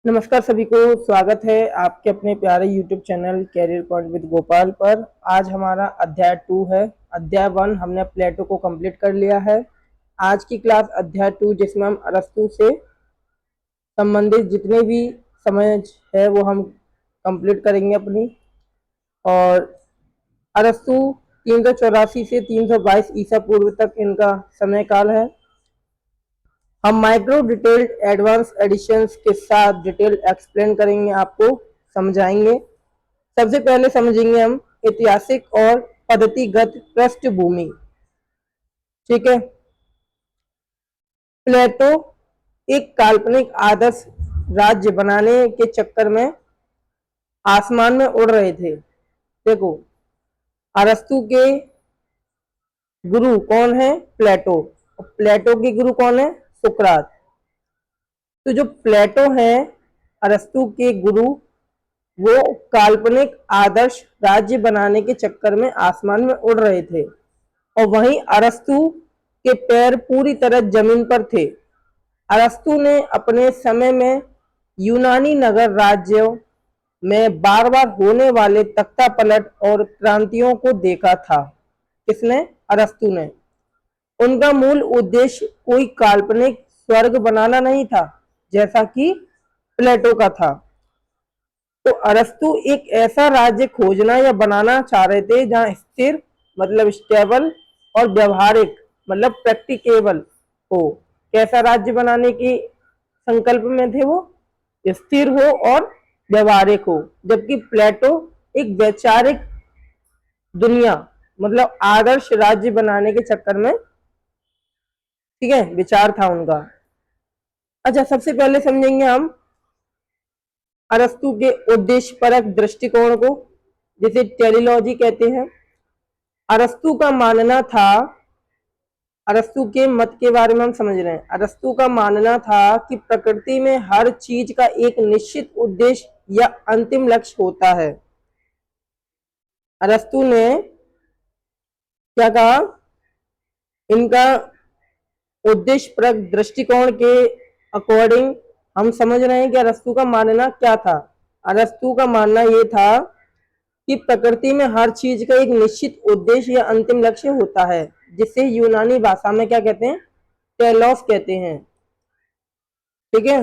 नमस्कार सभी को, स्वागत है आपके अपने प्यारे YouTube channel career point with Gopal पर। आज हमारा अध्याय 2 है। अध्याय 1 हमने प्लेटो को कंप्लीट कर लिया है। आज की क्लास अध्याय 2 जिसमें हम अरस्तु से संबंधित जितने भी समझ है वो हम कंप्लीट करेंगे अपनी। और अरस्तु 384 से 322 ईसा पूर्व तक इनका समय काल है। हम माइक्रो डिटेल्ड एडवांस एडिशंस के साथ डिटेल एक्सप्लेन करेंगे, आपको समझाएंगे। सबसे पहले समझेंगे हम ऐतिहासिक और पद्धतिगत पृष्ठभूमि। ठीक है। प्लेटो एक काल्पनिक आदर्श राज्य बनाने के चक्कर में आसमान में उड़ रहे थे। देखो, अरस्तु के गुरु कौन है? प्लेटो। प्लेटो के गुरु कौन है? सुकरात। तो जो प्लेटो है अरस्तु के गुरु, वो काल्पनिक आदर्श राज्य बनाने के चक्कर में आसमान में उड़ रहे थे और वहीं अरस्तु के पैर पूरी तरह जमीन पर थे। अरस्तु ने अपने समय में यूनानी नगर राज्यों में बार बार होने वाले तख्ता पलट और क्रांतियों को देखा था। किसने? अरस्तु ने। उनका मूल उद्देश्य कोई काल्पनिक स्वर्ग बनाना नहीं था जैसा कि प्लेटो का था। तो अरस्तु एक ऐसा राज्य खोजना या बनाना चाह रहे थे जहां स्थिर मतलब स्टेबल और व्यवहारिक मतलब प्रैक्टिकेबल हो। कैसा राज्य बनाने की संकल्प में थे वो? स्थिर हो और व्यवहारिक हो। जबकि प्लेटो एक वैचारिक दुनिया मतलब आदर्श राज्य बनाने के चक्कर में, ठीक है, विचार था उनका। अच्छा, सबसे पहले समझेंगे हम अरस्तु के उद्देश्यपरक दृष्टिकोण को, जिसे टेलीलॉजी कहते हैं। अरस्तु का मानना था, अरस्तु के मत के बारे में हम समझ रहे हैं। अरस्तु का मानना था कि प्रकृति में हर चीज का एक निश्चित उद्देश्य या अंतिम लक्ष्य होता है। अरस्तु ने क्या कहा? इनका उद्देश्यपरक दृष्टिकोण के अकॉर्डिंग हम समझ रहे हैं कि अरस्तु का मानना क्या था। अरस्तु का मानना यह था कि प्रकृति में हर चीज का एक निश्चित उद्देश्य या अंतिम लक्ष्य होता है, जिसे यूनानी भाषा में क्या कहते हैं? टेलोस कहते हैं। ठीक है।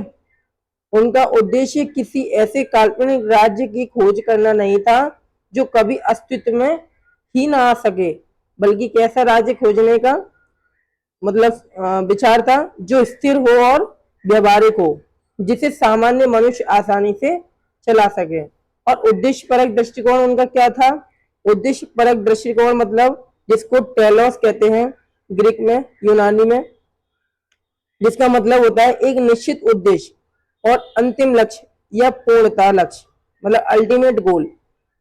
उनका उद्देश्य किसी ऐसे काल्पनिक राज्य की खोज करना नहीं था जो कभी अस्तित्व में ही ना आ सके, बल्कि कैसा राज्य खोजने का मतलब विचार था जो स्थिर हो और व्यवहारिक हो, जिसे सामान्य मनुष्य आसानी से चला सके। और उद्देश्य परक दृष्टिकोण उनका क्या था? उद्देश्य परक दृष्टिकोण मतलब जिसको टेलोस कहते हैं ग्रीक में, यूनानी में, जिसका मतलब होता है एक निश्चित उद्देश्य और अंतिम लक्ष्य या पूर्णता लक्ष्य मतलब अल्टीमेट गोल।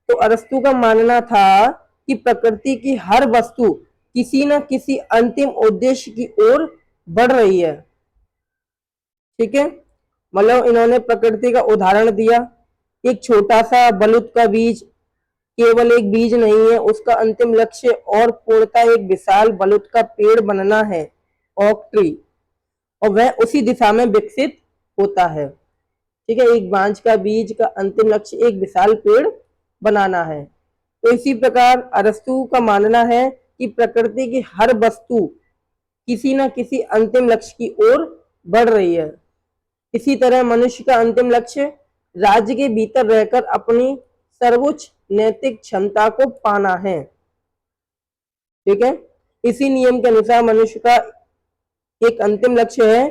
तो अरस्तु का मानना था कि प्रकृति की हर वस्तु किसी न किसी अंतिम उद्देश्य की ओर बढ़ रही है। ठीक है। मतलब इन्होंने प्रकृति का उदाहरण दिया। एक छोटा सा बलुत का बीज केवल एक बीज नहीं है, उसका अंतिम लक्ष्य और पूर्णता एक विशाल बलुत का पेड़ बनना है, ओक ट्री, और वह उसी दिशा में विकसित होता है। ठीक है। एक बांझ का बीज का अंतिम लक्ष्य एक विशाल पेड़ बनाना है। तो इसी प्रकार अरस्तु का मानना है कि प्रकृति की हर वस्तु किसी न किसी अंतिम लक्ष्य की ओर बढ़ रही है। इसी तरह मनुष्य का अंतिम लक्ष्य राज्य के भीतर रहकर अपनी सर्वोच्च नैतिक क्षमता को पाना है। ठीक है। इसी नियम के अनुसार मनुष्य का एक अंतिम लक्ष्य है।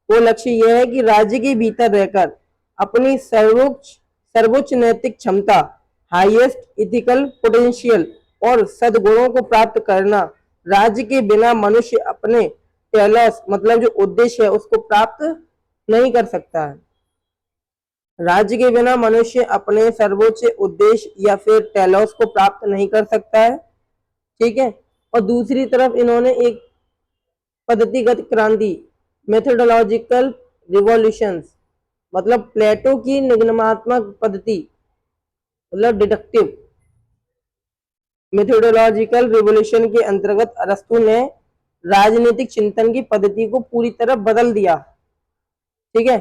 वो लक्ष्य यह है कि राज्य के भीतर रहकर अपनी सर्वोच्च नैतिक क्षमता, हाईएस्ट इथिकल पोटेंशियल और सद्गुणों को प्राप्त करना। राज्य के बिना मनुष्य अपने टेलोस मतलब जो उद्देश्य है उसको प्राप्त नहीं कर सकता है। राज्य के बिना मनुष्य अपने सर्वोच्च उद्देश्य या फिर टेलोस को प्राप्त नहीं कर सकता है। ठीक है। और दूसरी तरफ इन्होंने एक पद्धतिगत क्रांति मेथोडोलॉजिकल रिवॉल्यूशंस मतलब प्लेटो की निगमनात्मक पद्धति मतलब डिडक्टिव मेथोडोलॉजिकल रिवॉल्यूशन के अंतर्गत अरस्तु ने राजनीतिक चिंतन की पद्धति को पूरी तरह बदल दिया। ठीक है।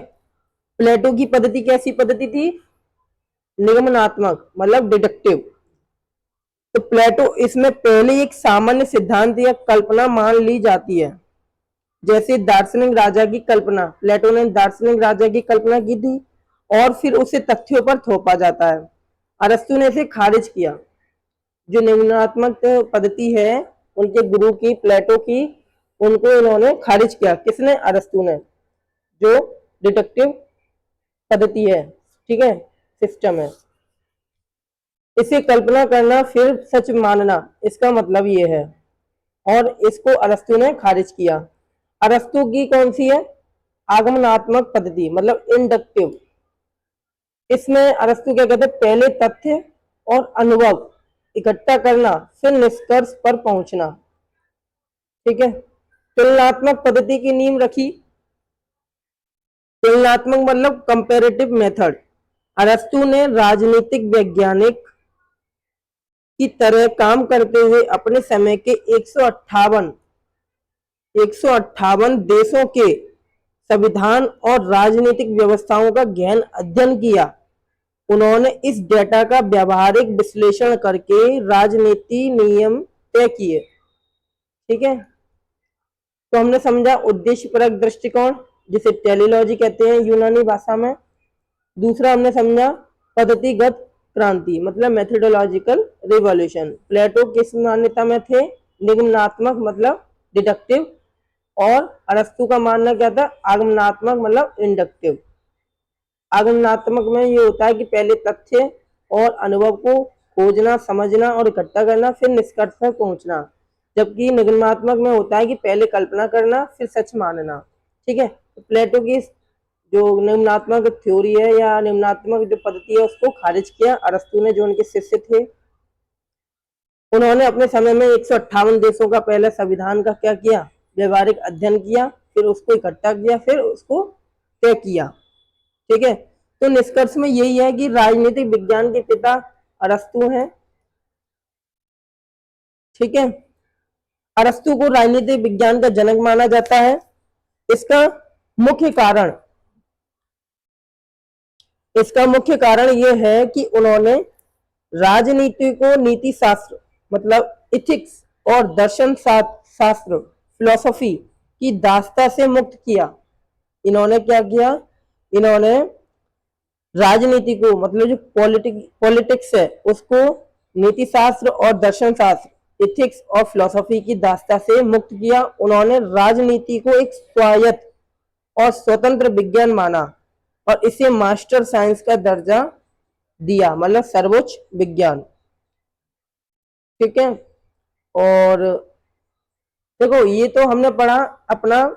प्लेटो की पद्धति कैसी पद्धति थी? निगमनात्मक, मतलब डिडक्टिव। तो प्लेटो इसमें पहले एक सामान्य सिद्धांत या कल्पना मान ली जाती है, जैसे दार्शनिक राजा की कल्पना। प्लेटो ने दार्शनिक राजा की कल्पना की थी और फिर उसे तथ्यों पर थोपा जाता है। अरस्तु ने इसे खारिज किया। जो निम्नात्मक पद्धति है उनके गुरु की, प्लेटो की, उनको इन्होंने खारिज किया। किसने? अरस्तु ने। जो डिडक्टिव पद्धति है, ठीक है, सिस्टम है, इसे कल्पना करना फिर सच मानना, इसका मतलब ये है। और इसको अरस्तु ने खारिज किया। अरस्तु की कौन सी है? आगमनात्मक पद्धति, मतलब इंडक्टिव। इसमें अरस्तु क्या कहते हैं? पहले तथ्य और अनुभव इकट्ठा करना, फिर निष्कर्ष पर पहुंचना, ठीक है। तुलनात्मक पद्धति की नींव रखी। तुलनात्मक मतलब कंपैरेटिव मेथड। अरस्तु ने राजनीतिक वैज्ञानिक की तरह काम करते हुए अपने समय के 158 देशों के संविधान और राजनीतिक व्यवस्थाओं का गहन अध्ययन किया। उन्होंने इस डेटा का व्यावहारिक विश्लेषण करके राजनीति नियम तय किए, ठीक है। तो हमने समझा उद्देश्यपरक दृष्टिकोण, जिसे टेलीलॉजी कहते हैं यूनानी भाषा में। दूसरा हमने समझा पद्धतिगत क्रांति, मतलब मेथोडोलॉजिकल रिवॉल्यूशन। प्लेटो किस मान्यता में थे? निगमनात्मक, मतलब डिडक्टिव। और अरस्तु का मानना क्या था? आगमनात्मक, मतलब इंडक्टिव। आगमनात्मक में ये होता है कि पहले तथ्य और अनुभव को खोजना, समझना और इकट्ठा करना, फिर निष्कर्ष पर पहुंचना। जबकि निगमनात्मक में होता है कि पहले कल्पना करना, फिर सच मानना, ठीक है। तो प्लेटो की जो निम्नात्मक थ्योरी है या निम्नात्मक जो पद्धति है उसको खारिज किया अरस्तु ने, जो उनके शिष्य थे। उन्होंने अपने समय में 158 देशों का पहले संविधान का क्या किया? व्यवहारिक अध्ययन किया, फिर उसको इकट्ठा किया, फिर उसको तय किया, ठीक है। तो निष्कर्ष में यही है कि राजनीतिक विज्ञान के पिता अरस्तु हैं, ठीक है। अरस्तु को राजनीतिक विज्ञान का जनक माना जाता है। इसका मुख्य कारण यह है कि उन्होंने राजनीति को नीति शास्त्र, मतलब इथिक्स और दर्शन शास्त्र, फिलोसफी की दास्ता से मुक्त किया। इन्होंने क्या किया? इन्होंने राजनीति को, मतलब जो पॉलिटिक्स है उसको नीति शास्त्र और दर्शन शास्त्र, इथिक्स और फिलोसफी की दास्ता से मुक्त किया। उन्होंने राजनीति को एक स्वायत्त और स्वतंत्र विज्ञान माना और इसे मास्टर साइंस का दर्जा दिया, मतलब सर्वोच्च विज्ञान, ठीक है। और देखो, ये तो हमने पढ़ा अपना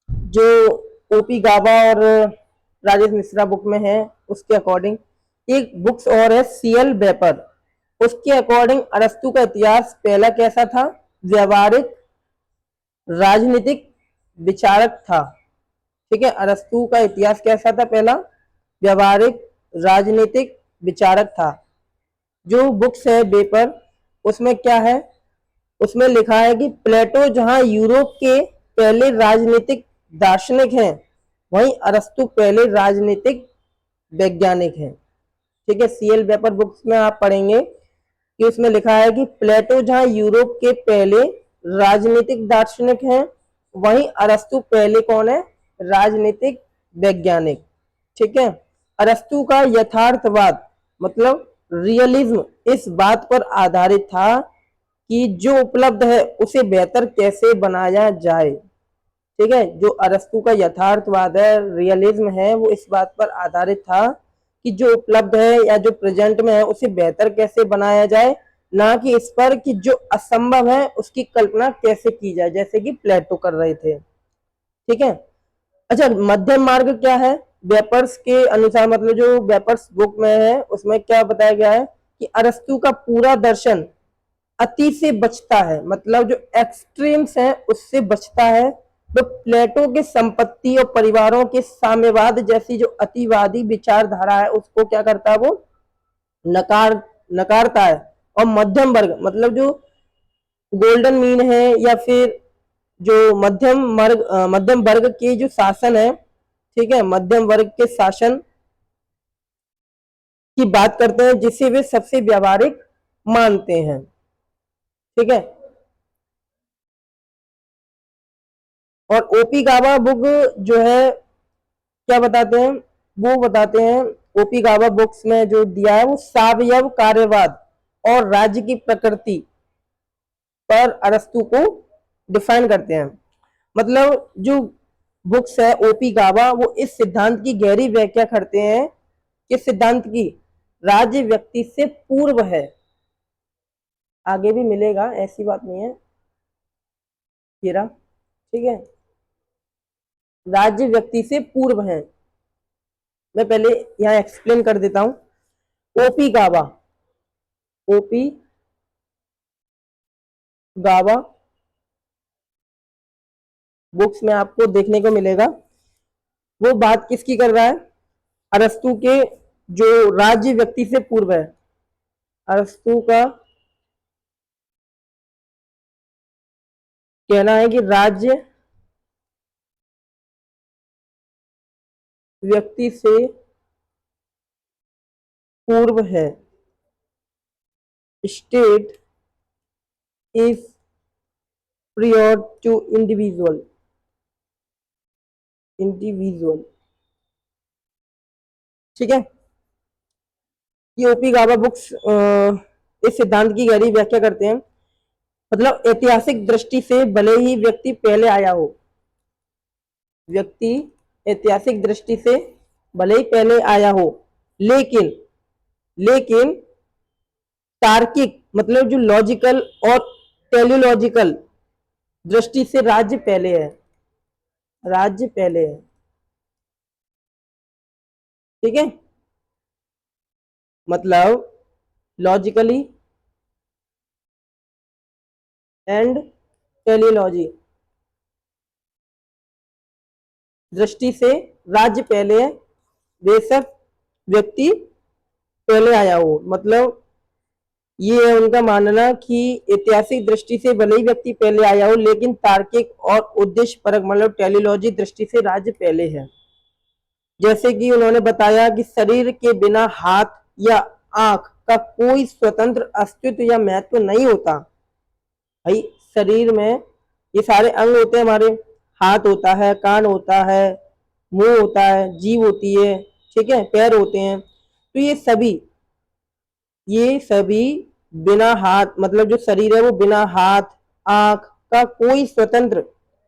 जो ओपी गाबा और राजेश मिश्रा बुक में है उसके अकॉर्डिंग। एक बुक्स और है सीएल वेपर, उसके अकॉर्डिंग अरस्तु का इतिहास पहला कैसा था? व्यवहारिक राजनीतिक विचारक था, ठीक है। अरस्तु का इतिहास कैसा था? पहला व्यवहारिक राजनीतिक विचारक था। जो बुक्स है वेपर, उसमें क्या है? उसमें लिखा है कि प्लेटो जहां यूरोप के पहले राजनीतिक दार्शनिक हैं, वहीं अरस्तु पहले राजनीतिक वैज्ञानिक हैं, ठीक है। सीएल वेपर बुक्स में आप पढ़ेंगे कि उसमें लिखा है कि प्लेटो जहां यूरोप के पहले राजनीतिक दार्शनिक हैं, वहीं अरस्तु पहले कौन है? राजनीतिक वैज्ञानिक, ठीक है। अरस्तु का यथार्थवाद, मतलब रियलिज्म, इस बात पर आधारित था कि जो उपलब्ध है उसे बेहतर कैसे बनाया जाए, ठीक है। जो अरस्तु का यथार्थवाद है, रियलिज्म है, वो इस बात पर आधारित था कि जो उपलब्ध है या जो प्रेजेंट में है उसे बेहतर कैसे बनाया जाए, ना कि इस पर कि जो असंभव है उसकी कल्पना कैसे की जाए, जैसे कि प्लेटो कर रहे थे, ठीक है। अच्छा, मध्यम मार्ग क्या है? वेपर्स के अनुसार, मतलब जो वेपर्स बुक में है उसमें क्या बताया गया है कि अरस्तु का पूरा दर्शन अति से बचता है, मतलब जो एक्सट्रीम्स है उससे बचता है। तो प्लेटो के संपत्ति और परिवारों के साम्यवाद जैसी जो अतिवादी विचारधारा है उसको क्या करता है? वो नकारता है। और मध्यम वर्ग, मतलब जो गोल्डन मीन है या फिर जो मध्यम वर्ग के जो शासन है, ठीक है, मध्यम वर्ग के शासन की बात करते हैं जिसे वे सबसे व्यावहारिक मानते हैं। ठीक है, और ओपी गावा बुक जो है क्या बताते हैं, वो बताते हैं ओपी गावा बुक्स में जो दिया है वो सावयव कार्यवाद और राज्य की प्रकृति पर अरस्तु को डिफाइन करते हैं। मतलब जो बुक्स है ओपी गावा वो इस सिद्धांत की गहरी व्याख्या करते हैं कि सिद्धांत की राज्य व्यक्ति से पूर्व है, आगे भी मिलेगा ऐसी बात नहीं है हीरा, ठीक है, राज्य व्यक्ति से पूर्व है। मैं पहले यहां एक्सप्लेन कर देता हूं। ओपी गावा, ओपी गावा बुक्स में आपको देखने को मिलेगा, वो बात किसकी कर रहा है, अरस्तु के, जो राज्य व्यक्ति से पूर्व है। अरस्तु का कहना है कि राज्य व्यक्ति से पूर्व है, state is prior to individual, individual. ठीक है, ये ओपी गावा बुक्स इस सिद्धांत की गहरी व्याख्या करते हैं। मतलब ऐतिहासिक दृष्टि से भले ही व्यक्ति पहले आया हो, व्यक्ति ऐतिहासिक दृष्टि से भले ही पहले आया हो, लेकिन लेकिन तार्किक मतलब जो लॉजिकल और टेलियोलॉजिकल दृष्टि से राज्य पहले है, राज्य पहले है। ठीक है, मतलब लॉजिकली एंड टेलियोलॉजी दृष्टि से राज्य पहले है, बेशक व्यक्ति पहले आया हो। मतलब ये है उनका मानना कि ऐतिहासिक दृष्टि से भले ही व्यक्ति पहले आया हो, लेकिन तार्किक और उद्देश्य परक मतलब टेलियोलॉजी दृष्टि से राज्य पहले है। जैसे कि उन्होंने बताया कि शरीर के बिना हाथ या आंख का कोई स्वतंत्र अस्तित्व या महत्व नहीं होता। भाई शरीर में ये सारे अंग होते हैं हमारे, हाथ होता है, कान होता है, मुंह होता है, जीभ होती है, ठीक है, पैर होते हैं। तो ये सभी बिना हाथ मतलब जो शरीर है वो बिना हाथ आंख का कोई स्वतंत्र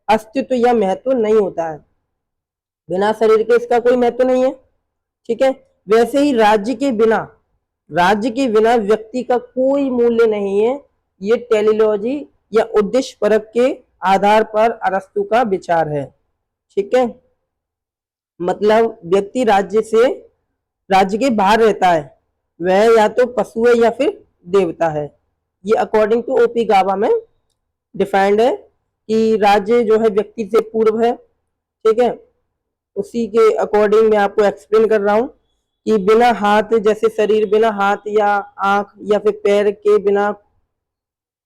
अस्तित्व या महत्व नहीं होता है, बिना शरीर के इसका कोई महत्व नहीं है। ठीक है, वैसे ही राज्य के बिना व्यक्ति का कोई मूल्य नहीं है। ये टेलियोलॉजी या उद्देश्य परक के आधार पर अरस्तु का विचार है। ठीक है, मतलब व्यक्ति राज्य के बाहर रहता है, वह या तो पशु है या फिर देवता है। ये अकॉर्डिंग टू ओपी गावा में डिफाइंड है कि राज्य जो है व्यक्ति से पूर्व है। ठीक है, उसी के अकॉर्डिंग मैं आपको एक्सप्लेन कर रहा हूं कि बिना हाथ, जैसे शरीर बिना हाथ या आंख या फिर पैर के बिना,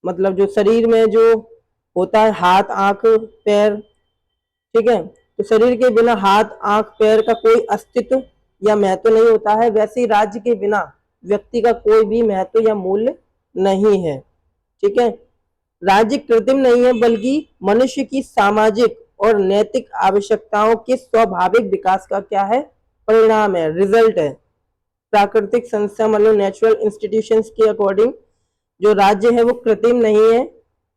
मतलब जो शरीर में जो होता है हाथ आंख पैर, ठीक है, तो शरीर के बिना हाथ आंख पैर का कोई अस्तित्व या महत्व नहीं होता है, वैसे ही राज्य के बिना व्यक्ति का कोई भी महत्व या मूल्य नहीं है। ठीक है, राज्य कृत्रिम नहीं है बल्कि मनुष्य की सामाजिक और नैतिक आवश्यकताओं के स्वाभाविक विकास का क्या है, परिणाम है, रिजल्ट है। प्राकृतिक संस्था मतलब नेचुरल इंस्टीट्यूशंस के अकॉर्डिंग जो राज्य है वो कृत्रिम नहीं है,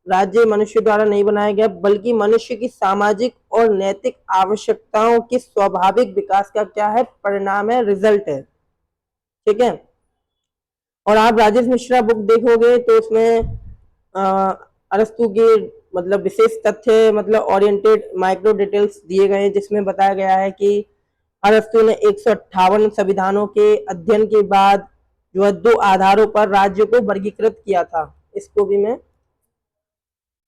राज्य मनुष्य द्वारा नहीं बनाया गया बल्कि मनुष्य की सामाजिक और नैतिक आवश्यकताओं के स्वाभाविक विकास का क्या है, परिणाम है, रिजल्ट है। ठीक है, और आप राजेश मिश्रा बुक देखोगे तो उसमें अरस्तु के मतलब विशेष तथ्य मतलब ओरिएंटेड माइक्रो डिटेल्स दिए गए हैं, जिसमें बताया गया है कि अरस्तु ने 158 संविधानों के अध्ययन के बाद जो है 2 आधारों पर राज्य को वर्गीकृत किया था। इसको भी मैं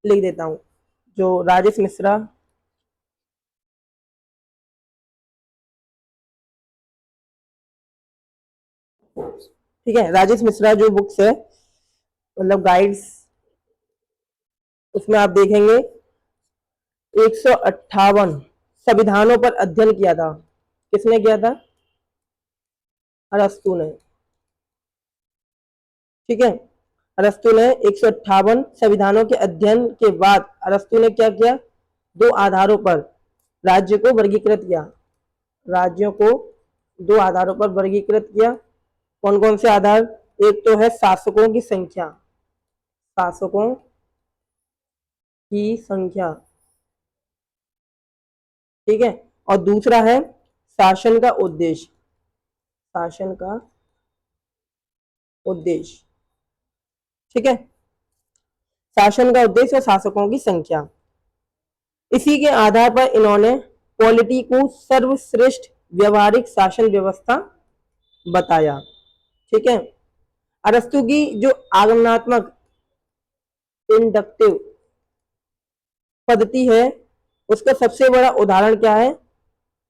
लिख देता हूं, जो राजेश मिश्रा ठीक है, राजेश मिश्रा जो बुक्स है मतलब गाइड्स, उसमें आप देखेंगे 158 संविधानों पर अध्ययन किया था। किसने किया था? अरस्तु ने। ठीक है, अरस्तु ने 158 संविधानों के अध्ययन के बाद अरस्तु ने क्या किया? दो आधारों पर राज्य को वर्गीकृत किया, राज्यों को दो आधारों पर वर्गीकृत किया। कौन कौन से आधार? एक तो है शासकों की संख्या, शासकों की संख्या, ठीक है, और दूसरा है शासन का उद्देश्य, शासन का उद्देश्य। ठीक है, शासन का उद्देश्य और शासकों की संख्या। इसी के आधार पर इन्होंने पॉलिटी को सर्वश्रेष्ठ व्यवहारिक शासन व्यवस्था बताया। ठीक है, अरस्तु की जो आगमनात्मक इंडक्टिव पद्धति है उसका सबसे बड़ा उदाहरण क्या है?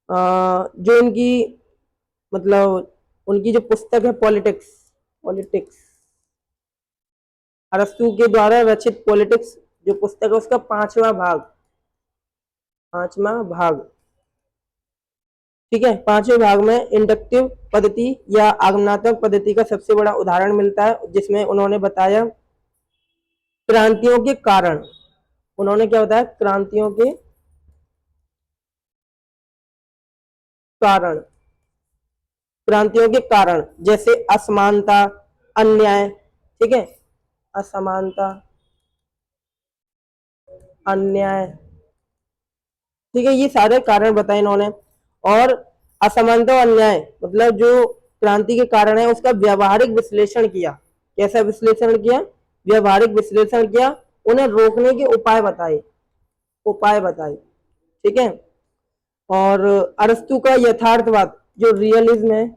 जो इनकी मतलब उनकी जो पुस्तक है पॉलिटिक्स, पॉलिटिक्स अरस्तु के द्वारा रचित पॉलिटिक्स जो पुस्तक है उसका पांचवा भाग, ठीक है, पांचवें भाग में इंडक्टिव पद्धति या आगमनात्मक पद्धति का सबसे बड़ा उदाहरण मिलता है, जिसमें उन्होंने बताया क्रांतियों के कारण। उन्होंने क्या बताया? क्रांतियों के कारण, क्रांतियों के कारण जैसे असमानता, अन्याय, ठीक है, असमानता, अन्याय, ठीक है, ये सारे कारण बताए इन्होंने। और असमानता और अन्याय मतलब जो क्रांति के कारण है उसका व्यवहारिक विश्लेषण किया। कैसा विश्लेषण किया? व्यवहारिक विश्लेषण किया, उन्हें रोकने के उपाय बताए, ठीक है। और अरस्तु का यथार्थवाद जो रियलिज्म है,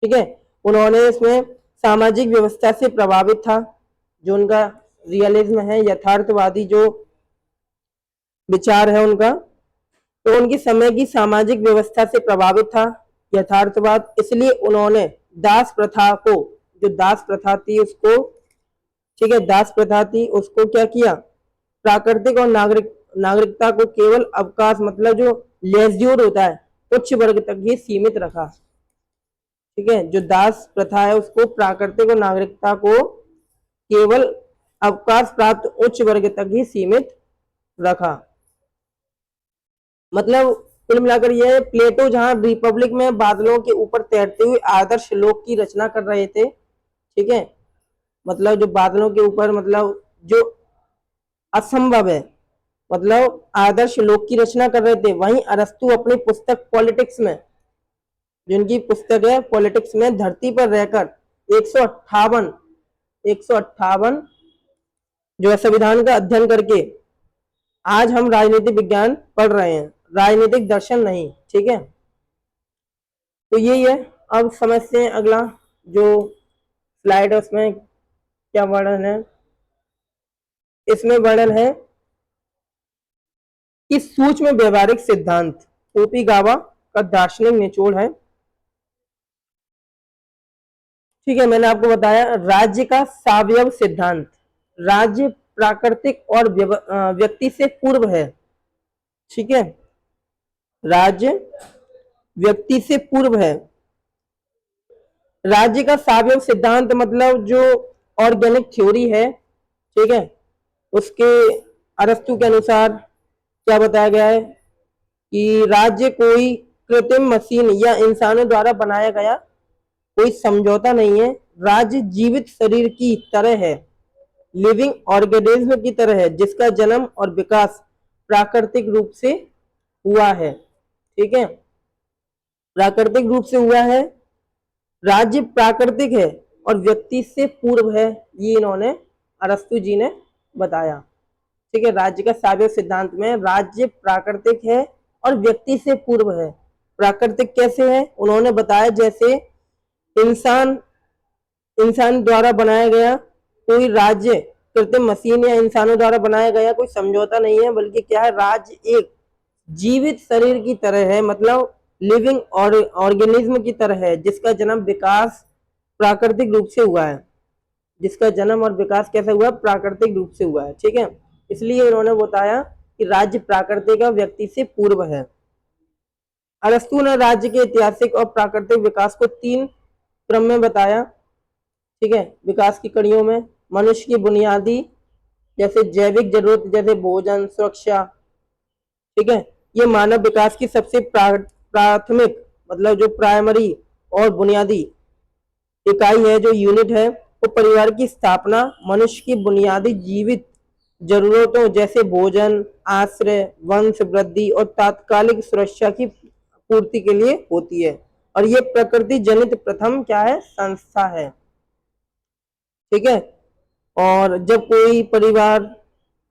ठीक है, उन्होंने इसमें सामाजिक व्यवस्था से प्रभावित था। जो उनका रियलिज्म है, यथार्थवादी जो विचार है उनका, तो उनकी समय की सामाजिक व्यवस्था से प्रभावित था यथार्थवाद। इसलिए उन्होंने दास प्रथा को, जो दास प्रथा थी उसको, ठीक है, दास प्रथा थी उसको क्या किया? प्राकृतिक और नागरिकता को केवल अवकाश मतलब जो लेज्योर होता है उच्च वर्ग तक ही सीमित रखा। ठीक है, जो दास प्रथा है उसको प्राकृतिक और नागरिकता को केवल अवकाश प्राप्त उच्च वर्ग तक ही सीमित रखा। मतलब कुल मिलाकर यह प्लेटो जहां रिपब्लिक में बादलों के ऊपर तैरते हुए आदर्श लोक की रचना कर रहे थे, ठीक है, मतलब जो बादलों के ऊपर मतलब जो असंभव है, मतलब आदर्श लोक की रचना कर रहे थे, वहीं अरस्तु अपनी पुस्तक पॉलिटिक्स में, जिनकी पुस्तक है पॉलिटिक्स में, धरती पर रहकर 158 जो है संविधान का अध्ययन करके आज हम राजनीतिक विज्ञान पढ़ रहे हैं, राजनीतिक दर्शन नहीं। ठीक है, तो यही है। अब समझते हैं अगला जो स्लाइड है उसमें क्या वर्णन है। इसमें वर्णन है कि सूक्ष्म व्यवहारिक सिद्धांत ओपिगावा का दार्शनिक निचोड़ है। ठीक है, मैंने आपको बताया राज्य का सावयव सिद्धांत, राज्य प्राकृतिक और व्यक्ति से पूर्व है। ठीक है, राज्य व्यक्ति से पूर्व है। राज्य का सावयव सिद्धांत मतलब जो ऑर्गेनिक थ्योरी है, ठीक है, उसके अरस्तु के अनुसार क्या बताया गया है कि राज्य कोई कृत्रिम मशीन या इंसानों द्वारा बनाया गया कोई समझौता नहीं है। राज्य जीवित शरीर की तरह है, लिविंग ऑर्गेनिज्म की तरह है, जिसका जन्म और विकास प्राकृतिक रूप से हुआ है। ठीक है, प्राकृतिक रूप से हुआ है। राज्य प्राकृतिक है और व्यक्ति से पूर्व है, ये इन्होंने अरस्तु जी ने बताया। ठीक है, राज्य का सावयव सिद्धांत में राज्य प्राकृतिक है और व्यक्ति से पूर्व है। प्राकृतिक कैसे है? उन्होंने बताया जैसे इंसान द्वारा बनाया गया कोई राज्य कृत्रिम मशीन या इंसानों द्वारा बनाया गया कोई समझौता नहीं है, बल्कि क्या है, राज्य एक जीवित शरीर की तरह है, मतलब लिविंग और ऑर्गेनिज्म की तरह है, जिसका जन्म विकास प्राकृतिक रूप से हुआ है। जिसका जन्म और विकास कैसे हुआ? प्राकृतिक रूप से हुआ है। ठीक है, इसलिए उन्होंने बताया कि राज्य प्राकृतिक व्यक्ति से पूर्व है। अरस्तु ने राज्य के ऐतिहासिक और प्राकृतिक विकास को 3 क्रम में बताया। ठीक है, विकास की कड़ियों में मनुष्य की बुनियादी जैसे जैविक जरूरत जैसे भोजन, सुरक्षा, ठीक है, ये मानव विकास की सबसे प्राथमिक मतलब जो प्राइमरी और बुनियादी इकाई है, जो यूनिट है, वो परिवार की स्थापना मनुष्य की बुनियादी जीवित जरूरतों जैसे भोजन, आश्रय, वंश वृद्धि और तात्कालिक सुरक्षा की पूर्ति के लिए होती है। और ये प्रकृति जनित प्रथम क्या है, संस्था है। ठीक है, और जब कोई परिवार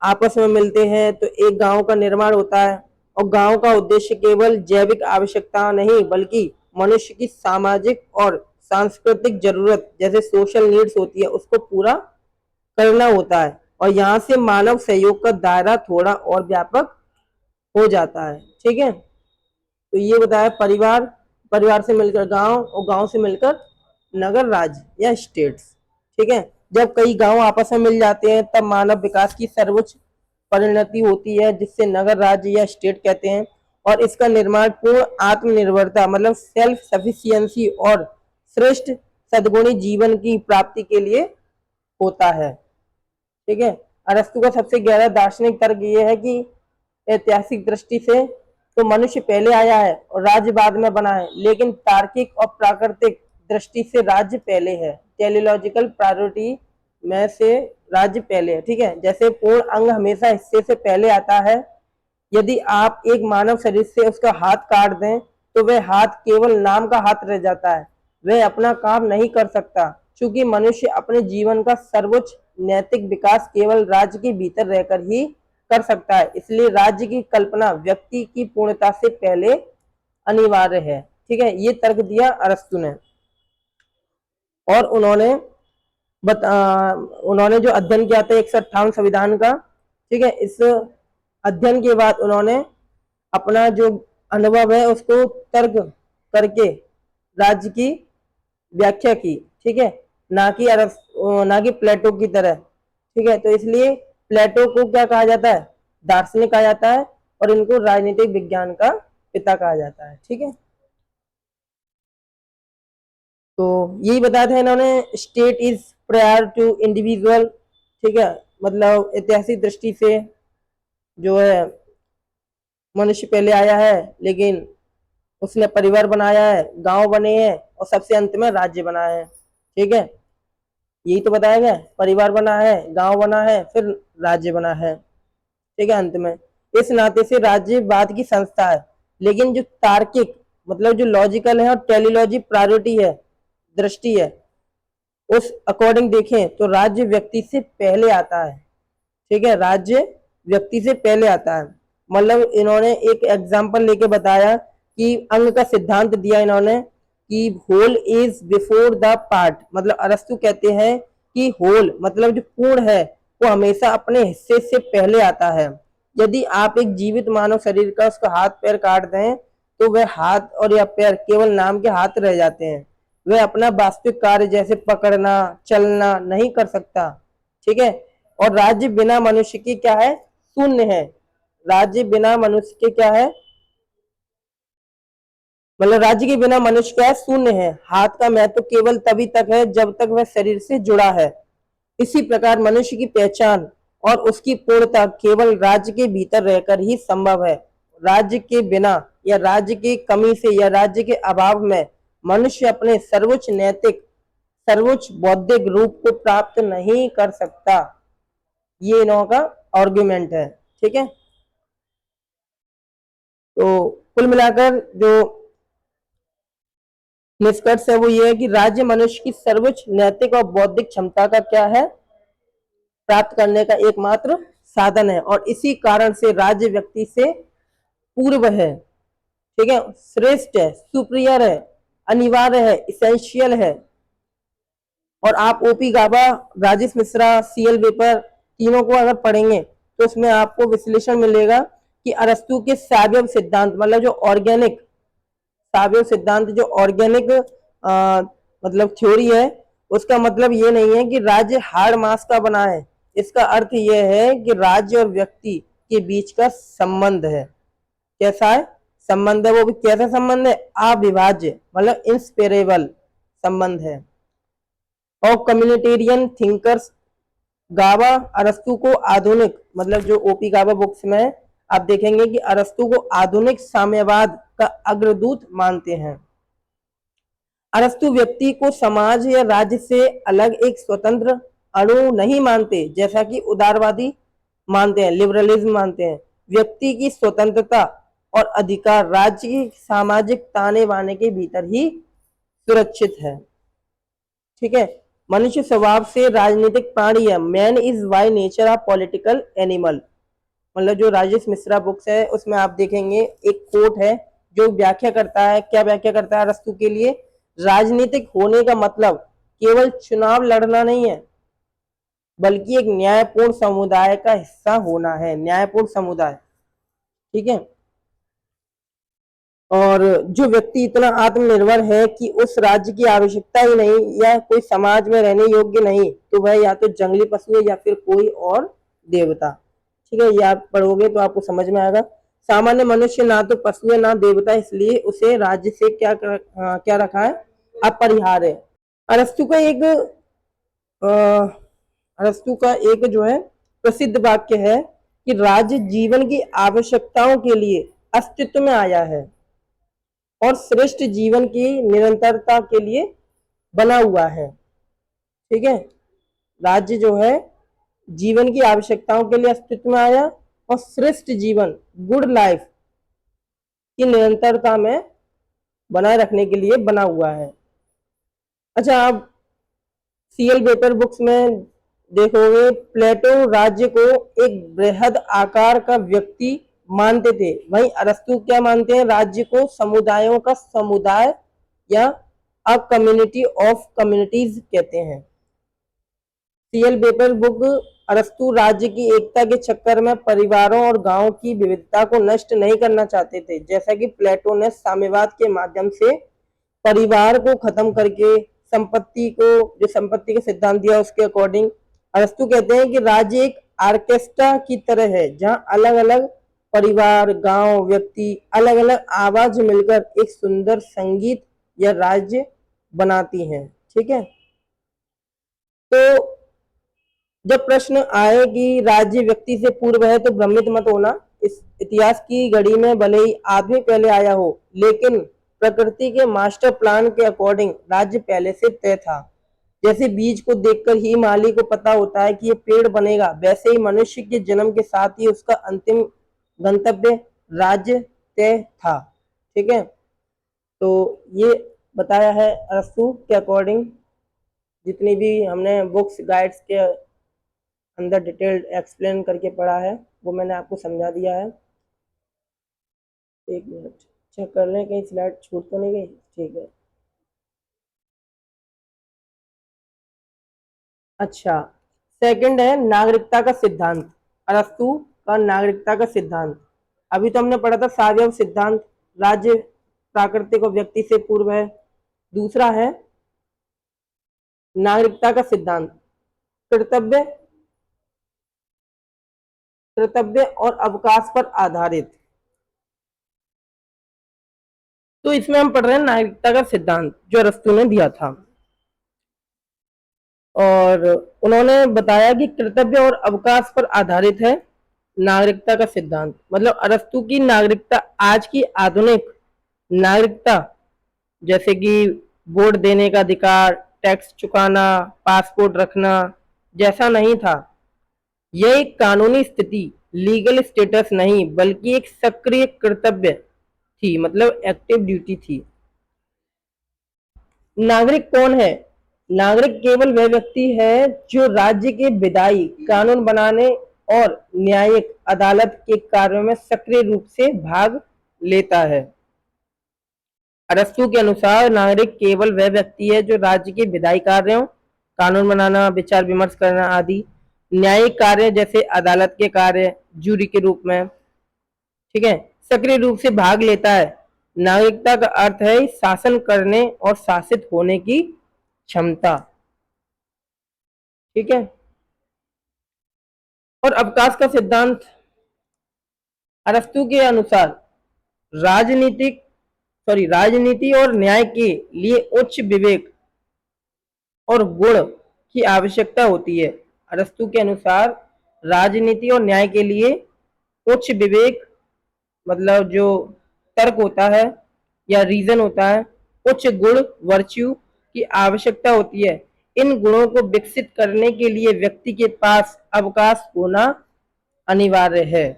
आपस में मिलते हैं तो एक गांव का निर्माण होता है, और गांव का उद्देश्य केवल जैविक आवश्यकता नहीं बल्कि मनुष्य की सामाजिक और सांस्कृतिक जरूरत जैसे सोशल नीड्स होती है उसको पूरा करना होता है। और यहाँ से मानव सहयोग का दायरा थोड़ा और व्यापक हो जाता है। ठीक है, तो ये बताया परिवार, परिवार से मिलकर गांव और गांव से मिलकर नगर, राज्य या स्टेट्स। ठीक है, जब कई गांव आपस में मिल जाते हैं तब मानव विकास की सर्वोच्च परिणति होती है जिससे नगर, राज्य या स्टेट कहते हैं। और इसका निर्माण पूर्ण आत्मनिर्भरता मतलब सेल्फ सफिशियंसी और श्रेष्ठ सद्गुणी जीवन की प्राप्ति के लिए होता है। ठीक है, अरस्तु का सबसे गहरा दार्शनिक तर्क ये है कि ऐतिहासिक दृष्टि से तो मनुष्य पहले आया है और राज्य बाद में बना है, लेकिन तार्किक और प्राकृतिक दृष्टि से राज्य पहले है। टेलीलॉजिकल प्रायोरिटी में से राज्य पहले है। ठीक है, जैसे पूर्ण अंग हमेशा हिस्से से पहले आता है। यदि आप एक मानव शरीर से उसका हाथ काट दें तो वह हाथ केवल नाम का हाथ रह जाता है, वह अपना काम नहीं कर सकता। चूंकि मनुष्य अपने जीवन का सर्वोच्च नैतिक विकास केवल राज्य के भीतर रहकर ही कर सकता है, इसलिए राज्य की कल्पना व्यक्ति की पूर्णता से पहले अनिवार्य है। ठीक है, ये तर्क दिया अरस्तु ने। और उन्होंने जो अध्ययन किया था 158 संविधान का। ठीक है, इस अध्ययन के बाद उन्होंने अपना जो अनुभव है उसको तर्क करके राज्य की व्याख्या की। ठीक है, ना कि प्लेटो की तरह। ठीक है, तो इसलिए प्लेटो को क्या कहा जाता है, दार्शनिक कहा जाता है, और इनको राजनीतिक विज्ञान का पिता कहा जाता है। ठीक है, तो यही बताया था इन्होंने, state is prior to individual. ठीक है, मतलब ऐतिहासिक दृष्टि से जो है मनुष्य पहले आया है, लेकिन उसने परिवार बनाया है, गांव बने हैं, और सबसे अंत में राज्य बना है। ठीक है, यही तो बताया गया, परिवार बना है, गांव बना है, फिर राज्य बना है। ठीक है, अंत में इस नाते से राज्य बाद की संस्था है। लेकिन जो तार्किक मतलब जो लॉजिकल है और टेलीलॉजी प्रायोरिटी है, दृष्टि है, उस अकॉर्डिंग देखें तो राज्य व्यक्ति से पहले आता है। ठीक है, राज्य व्यक्ति से पहले आता है। मतलब इन्होंने एक एग्जांपल लेके बताया कि अंग का सिद्धांत दिया इन्होंने कि whole is before the part. मतलब अरस्तु कहते हैं कि होल मतलब जो पूर्ण है वो हमेशा अपने हिस्से से पहले आता है। यदि आप एक जीवित मानव शरीर का उसका हाथ पैर काट दें तो वह हाथ और या पैर केवल नाम के हाथ रह जाते हैं, वह अपना वास्तविक कार्य जैसे पकड़ना, चलना नहीं कर सकता। ठीक है, और राज्य बिना मनुष्य के क्या है, शून्य है। राज्य बिना मनुष्य के क्या है, मतलब राज्य के बिना मनुष्य क्या है, शून्य है। हाथ का महत्व केवल तभी तक है जब तक वह शरीर से जुड़ा है। इसी प्रकार मनुष्य की पहचान और उसकी पूर्णता केवल राज्य के भीतर रहकर ही संभव है। राज्य के बिना या राज्य की कमी से या राज्य के अभाव में मनुष्य अपने सर्वोच्च नैतिक, सर्वोच्च बौद्धिक रूप को प्राप्त नहीं कर सकता। ये इन्हों का आर्ग्यूमेंट है। ठीक है, तो कुल मिलाकर जो निष्कर्ष है वो ये है कि राज्य मनुष्य की सर्वोच्च नैतिक और बौद्धिक क्षमता का क्या है, प्राप्त करने का एकमात्र साधन है। और इसी कारण से राज्य व्यक्ति से पूर्व है। ठीक है, श्रेष्ठ है, सुप्रियर है, अनिवार्य है, इसेंशियल है। और आप ओपी गाबा, राजेश मिश्रा, सीएल वेपर तीनों को अगर पढ़ेंगे तो उसमें आपको विश्लेषण मिलेगा कि अरस्तु के सावयव सिद्धांत मतलब जो ऑर्गेनिक सावयव सिद्धांत जो ऑर्गेनिक मतलब थ्योरी है, उसका मतलब ये नहीं है कि राज्य हाड़ मास का बना है। इसका अर्थ यह है कि राज्य और व्यक्ति के बीच का संबंध है। कैसा है, संबंध है वो भी कैसा संबंध है, अविभाज्य मतलब इंसेपरेबल संबंध है। और कम्युनिटेरियन थिंकर्स गावा अरस्तु को आधुनिक, मतलब जो ओपी गावा बुक्स में आप देखेंगे कि अरस्तु को आधुनिक साम्यवाद का अग्रदूत मानते हैं। अरस्तु व्यक्ति को समाज या राज्य से अलग एक स्वतंत्र अणु नहीं मानते, जैसा कि उदारवादी मानते हैं, लिबरलिज्म मानते हैं। व्यक्ति की स्वतंत्रता और अधिकार राज्य की सामाजिक ताने बाने के भीतर ही सुरक्षित है। ठीक है, मनुष्य स्वभाव से राजनीतिक प्राणी है। Man is by nature a political animal, मतलब जो राजेश मिश्रा बुक्स है उसमें आप देखेंगे एक कोट है जो व्याख्या करता है, क्या व्याख्या करता है अरस्तु के लिए, राजनीतिक होने का मतलब केवल चुनाव लड़ना नहीं है, बल्कि एक न्यायपूर्ण समुदाय का हिस्सा होना है, न्यायपूर्ण समुदाय। ठीक है, और जो व्यक्ति इतना आत्मनिर्भर है कि उस राज्य की आवश्यकता ही नहीं या कोई समाज में रहने योग्य नहीं, तो वह या तो जंगली पशु है या फिर कोई और देवता। ठीक है, ये आप पढ़ोगे तो आपको समझ में आएगा। सामान्य मनुष्य ना तो पशु है ना देवता, इसलिए उसे राज्य से क्या रखा है, अपरिहार्य है। अरस्तु का एक अरस्तु का एक जो है प्रसिद्ध वाक्य है कि राज्य जीवन की आवश्यकताओं के लिए अस्तित्व में आया है और श्रेष्ठ जीवन की निरंतरता के लिए बना हुआ है। ठीक है, राज्य जो है जीवन की आवश्यकताओं के लिए अस्तित्व में आया और श्रेष्ठ जीवन, गुड लाइफ की निरंतरता में बनाए रखने के लिए बना हुआ है। अच्छा, आप सीएल बेकर बुक्स में देखोगे प्लेटो राज्य को एक बृहद आकार का व्यक्ति मानते थे, वहीं अरस्तु क्या मानते हैं, राज्य को समुदायों का समुदाय या अ कम्युनिटी ऑफ कम्युनिटीज कहते हैं। सीएल बेकर बुक अरस्तु राज्य की एकता के चक्कर में परिवारों और गांवों की विविधता को नष्ट नहीं करना चाहते थे, जैसा कि प्लेटो ने साम्यवाद के माध्यम से परिवार को खत्म करके संपत्ति को, जो संपत्ति का सिद्धांत दिया उसके अकॉर्डिंग अरस्तु कहते हैं कि राज्य एक ऑर्केस्ट्रा की तरह है, जहां अलग अलग परिवार, गांव, व्यक्ति अलग अलग आवाज मिलकर एक सुंदर संगीत या राज्य बनाती हैं। ठीक है, तो जब प्रश्न आए कि राज्य व्यक्ति से पूर्व है तो भ्रमित मत होना। इस इतिहास की घड़ी में भले ही आदमी पहले आया हो, लेकिन प्रकृति के मास्टर प्लान के अकॉर्डिंग राज्य पहले से तय था। जैसे बीज को देखकर ही माली को पता होता है कि ये पेड़ बनेगा, वैसे ही मनुष्य के जन्म के साथ ही उसका अंतिम गंतव्य राज्य तय था। ठीक है, तो ये बताया है अरस्तु के अकॉर्डिंग। जितनी भी हमने बुक्स गाइड्स के अंदर डिटेल्ड एक्सप्लेन करके पढ़ा है वो मैंने आपको समझा दिया है। एक मिनट चेक कर लें कहीं स्लाइड छूट तो नहीं गई। ठीक है, अच्छा, सेकंड है नागरिकता का सिद्धांत, अरस्तु का नागरिकता का सिद्धांत। अभी तो हमने पढ़ा था सार्वभौम सिद्धांत, राज्य प्राकृतिक और व्यक्ति से पूर्व है। दूसरा है नागरिकता का सिद्धांत, कर्तव्य कर्तव्य और अवकाश पर आधारित। तो इसमें हम पढ़ रहे हैं नागरिकता का सिद्धांत जो अरस्तु ने दिया था, और उन्होंने बताया कि कर्तव्य और अवकाश पर आधारित है नागरिकता का सिद्धांत। मतलब अरस्तु की नागरिकता आज की आधुनिक नागरिकता, जैसे कि वोट देने का अधिकार, टैक्स चुकाना, पासपोर्ट रखना, जैसा नहीं था। यह एक कानूनी स्थिति, लीगल स्टेटस नहीं, बल्कि एक सक्रिय कर्तव्य थी, मतलब एक्टिव ड्यूटी थी। नागरिक कौन है? नागरिक केवल वह व्यक्ति है जो राज्य के विधायी, कानून बनाने और न्यायिक अदालत के कार्यों में सक्रिय रूप से भाग लेता है। अरस्तु के अनुसार नागरिक केवल वह व्यक्ति है जो राज्य के विधायी कार्यों, कानून बनाना, विचार विमर्श करना आदि न्यायिक कार्य जैसे अदालत के कार्य, जूरी के रूप में, ठीक है, सक्रिय रूप से भाग लेता है। नागरिकता का अर्थ है शासन करने और शासित होने की क्षमता। ठीक है, और अवकाश का सिद्धांत अरस्तु के अनुसार राजनीति और न्याय के लिए उच्च विवेक और गुण की आवश्यकता होती है। अरस्तु के अनुसार राजनीति और न्याय के लिए उच्च विवेक मतलब जो तर्क होता है या रीजन होता है, उच्च गुण वर्च्यू की आवश्यकता होती है। इन गुणों को विकसित करने के लिए व्यक्ति के पास अवकाश होना अनिवार्य है।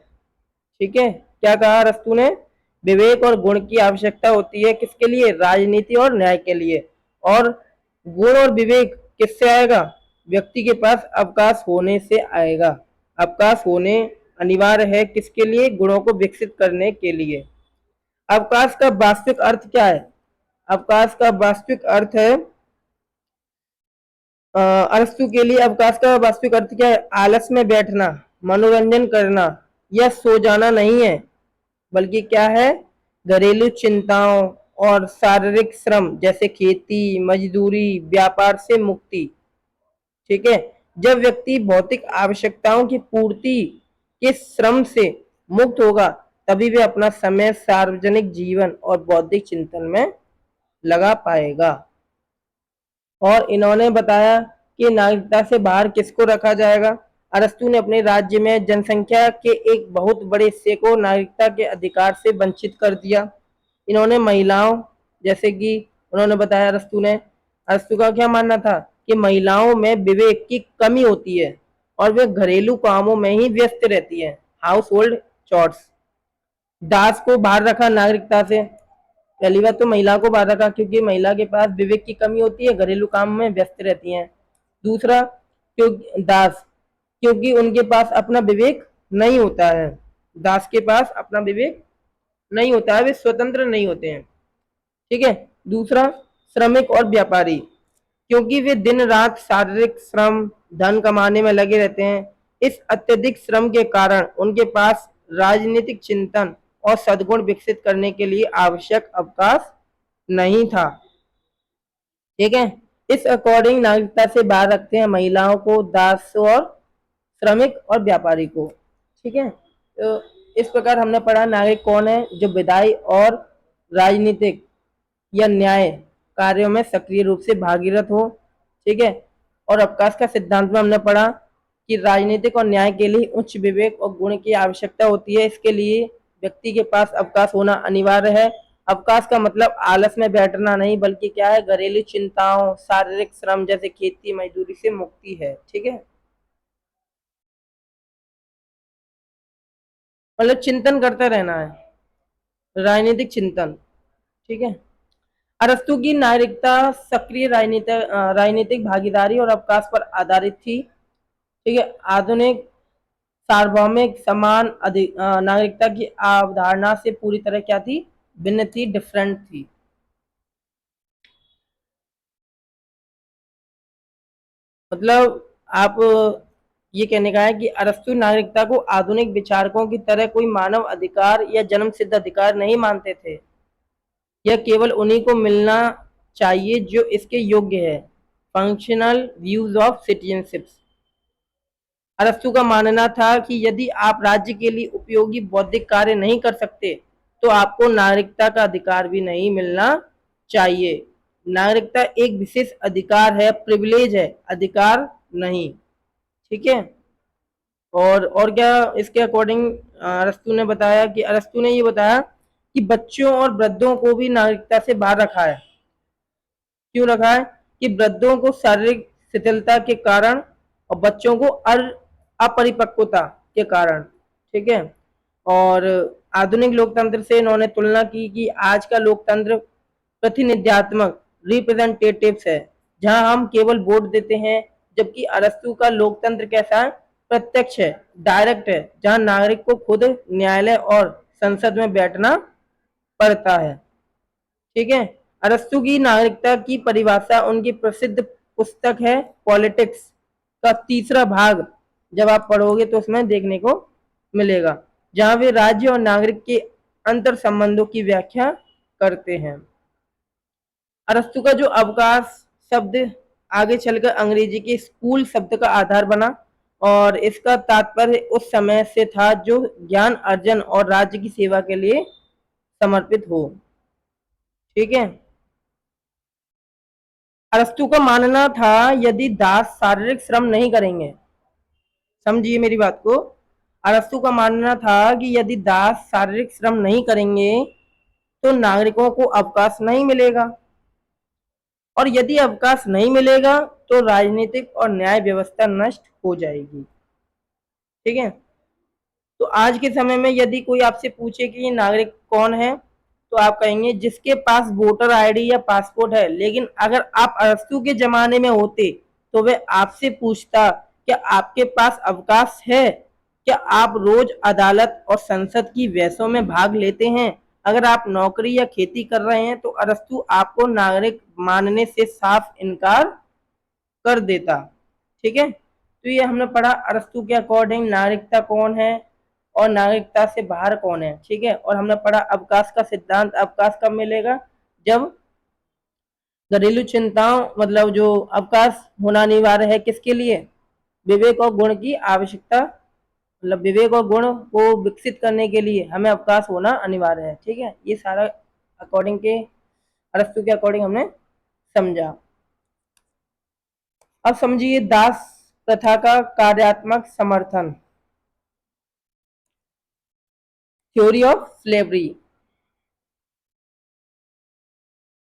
ठीक है, क्या कहा अरस्तु ने? विवेक और गुण की आवश्यकता होती है किसके लिए? राजनीति और न्याय के लिए। और गुण और विवेक किससे आएगा? व्यक्ति के पास अवकाश होने से आएगा। अवकाश होने अनिवार्य है किसके लिए? गुणों को विकसित करने के लिए। अवकाश का वास्तविक अर्थ क्या है? अवकाश का वास्तविक अर्थ है, अरस्तु के लिए अवकाश का वास्तविक अर्थ क्या है? आलस में बैठना, मनोरंजन करना या सो जाना नहीं है, बल्कि क्या है? घरेलू चिंताओं और शारीरिक श्रम जैसे खेती, मजदूरी, व्यापार से मुक्ति। ठीक है, जब व्यक्ति भौतिक आवश्यकताओं की पूर्ति के श्रम से मुक्त होगा तभी वे अपना समय सार्वजनिक जीवन और बौद्धिक चिंतन में लगा पाएगा। और इन्होंने बताया कि नागरिकता से बाहर किसको रखा जाएगा? अरस्तु ने अपने राज्य में जनसंख्या के एक बहुत बड़े हिस्से को नागरिकता के अधिकार से वंचित कर दिया। इन्होंने महिलाओं, जैसे कि उन्होंने बताया अरस्तु का क्या मानना था कि महिलाओं में विवेक की कमी होती है और वे घरेलू कामों में ही व्यस्त रहती है, हाउस होल्ड चॉर्स। दास को बाहर रखा नागरिकता से। पहली बात तो महिला को बाहर रखा क्योंकि महिला के पास विवेक की कमी होती है, घरेलू काम में व्यस्त रहती हैं। दूसरा, क्योंकि दास, क्योंकि उनके पास अपना विवेक नहीं होता है। दास के पास अपना विवेक नहीं होता है, वे स्वतंत्र नहीं होते हैं। ठीक है। दूसरा, श्रमिक और व्यापारी, क्योंकि वे दिन रात शारीरिक श्रम, धन कमाने में लगे रहते हैं। इस अत्यधिक श्रम के कारण उनके पास राजनीतिक चिंतन और सद्गुण विकसित करने के लिए आवश्यक अवकाश नहीं था। ठीक है, इस अकॉर्डिंग नागरिकता से बाहर रखते हैं महिलाओं को, दास और श्रमिक और व्यापारी को। ठीक है, तो इस प्रकार हमने पढ़ा नागरिक कौन है? जो विधायी और राजनीतिक या न्याय कार्यों में सक्रिय रूप से भागीरथ हो। ठीक है, और अवकाश का सिद्धांत में हमने पढ़ा कि राजनीतिक और न्याय के लिए उच्च विवेक और गुण की आवश्यकता होती है। इसके लिए व्यक्ति के पास अवकाश होना अनिवार्य है। अवकाश का मतलब आलस में बैठना नहीं, बल्कि क्या है? घरेलू चिंताओं, शारीरिक श्रम जैसे खेती मजदूरी से मुक्ति है। ठीक है, मतलब चिंतन करते रहना है, राजनीतिक चिंतन। ठीक है, अरस्तु की नागरिकता सक्रिय राजनीतिक भागीदारी और अवकाश पर आधारित थी। ठीक है, आधुनिक सार्वभौमिक समान नागरिकता की अवधारणा से पूरी तरह क्या थी? भिन्न थी, डिफरेंट थी। मतलब आप ये कहने का है कि अरस्तु नागरिकता को आधुनिक विचारकों की तरह कोई मानव अधिकार या जन्म सिद्ध अधिकार नहीं मानते थे। यह केवल उन्हीं को मिलना चाहिए जो इसके योग्य है। Functional views of citizenship. अरस्तु का मानना था कि यदि आप राज्य के लिए उपयोगी बौद्धिक कार्य नहीं कर सकते तो आपको नागरिकता का अधिकार भी नहीं मिलना चाहिए। नागरिकता एक विशेष अधिकार है, प्रिविलेज है, अधिकार नहीं। ठीक है, और क्या इसके अकॉर्डिंग अरस्तु ने बताया कि अरस्तु ने ये बताया कि बच्चों और वृद्धों को भी नागरिकता से बाहर रखा है। क्यों रखा है? कि वृद्धों को शारीरिक शिथिलता के कारण और बच्चों को अपरिपक्वता के कारण। ठीक है, और आधुनिक लोकतंत्र से इन्होंने तुलना की कि आज का लोकतंत्र प्रतिनिध्यात्मक रिप्रेजेंटेटिव्स है, जहां हम केवल वोट देते हैं, जबकि अरस्तु का लोकतंत्र कैसा है? प्रत्यक्ष है, डायरेक्ट है, जहां नागरिक को खुद न्यायालय और संसद में बैठना पड़ता है। ठीक है, अरस्तु की नागरिकता की परिभाषा उनकी प्रसिद्ध पुस्तक है पॉलिटिक्स का तीसरा भाग, जब आप पढ़ोगे तो उसमें देखने को मिलेगा, जहां वे राज्य और नागरिक के अंतर संबंधों की व्याख्या करते हैं। अरस्तु का जो अवकाश शब्द आगे चलकर अंग्रेजी के स्कूल शब्द का आधार बना और इसका तात्पर्य उस समय से था जो ज्ञान अर्जन और राज्य की सेवा के लिए समर्पित हो। ठीक है। अरस्तु का मानना था यदि दास शारीरिक श्रम नहीं करेंगे, समझिए मेरी बात को, अरस्तु का मानना था कि यदि दास शारीरिक श्रम नहीं करेंगे तो नागरिकों को अवकाश नहीं मिलेगा, और यदि अवकाश नहीं मिलेगा तो राजनीतिक और न्याय व्यवस्था नष्ट हो जाएगी। ठीक है। तो आज के समय में यदि कोई आपसे पूछे कि ये नागरिक कौन है, तो आप कहेंगे जिसके पास वोटर आईडी या पासपोर्ट है। लेकिन अगर आप अरस्तु के जमाने में होते तो वे आपसे पूछता क्या आपके पास अवकाश है, क्या आप रोज अदालत और संसद की बहसों में भाग लेते हैं, अगर आप नौकरी या खेती कर रहे हैं, तो अरस्तु आपको नागरिक मानने से साफ इनकार कर देता। ठीक है। तो ये हमने पढ़ा अरस्तु के अकॉर्डिंग नागरिकता कौन है और नागरिकता से बाहर कौन है। ठीक है। और हमने पढ़ा अवकाश का सिद्धांत, अवकाश कब मिलेगा, जब घरेलू चिंताओं मतलब जो अवकाश होना अनिवार्य है किसके लिए, विवेक और गुण की आवश्यकता, मतलब विवेक और गुण को विकसित करने के लिए हमें अवकाश होना अनिवार्य है। ठीक है। ये सारा अकॉर्डिंग के अरस्तु के अकॉर्डिंग हमने समझा। अब समझिए दास प्रथा का कार्यात्मक समर्थन, थ्योरी ऑफ स्लेवरी।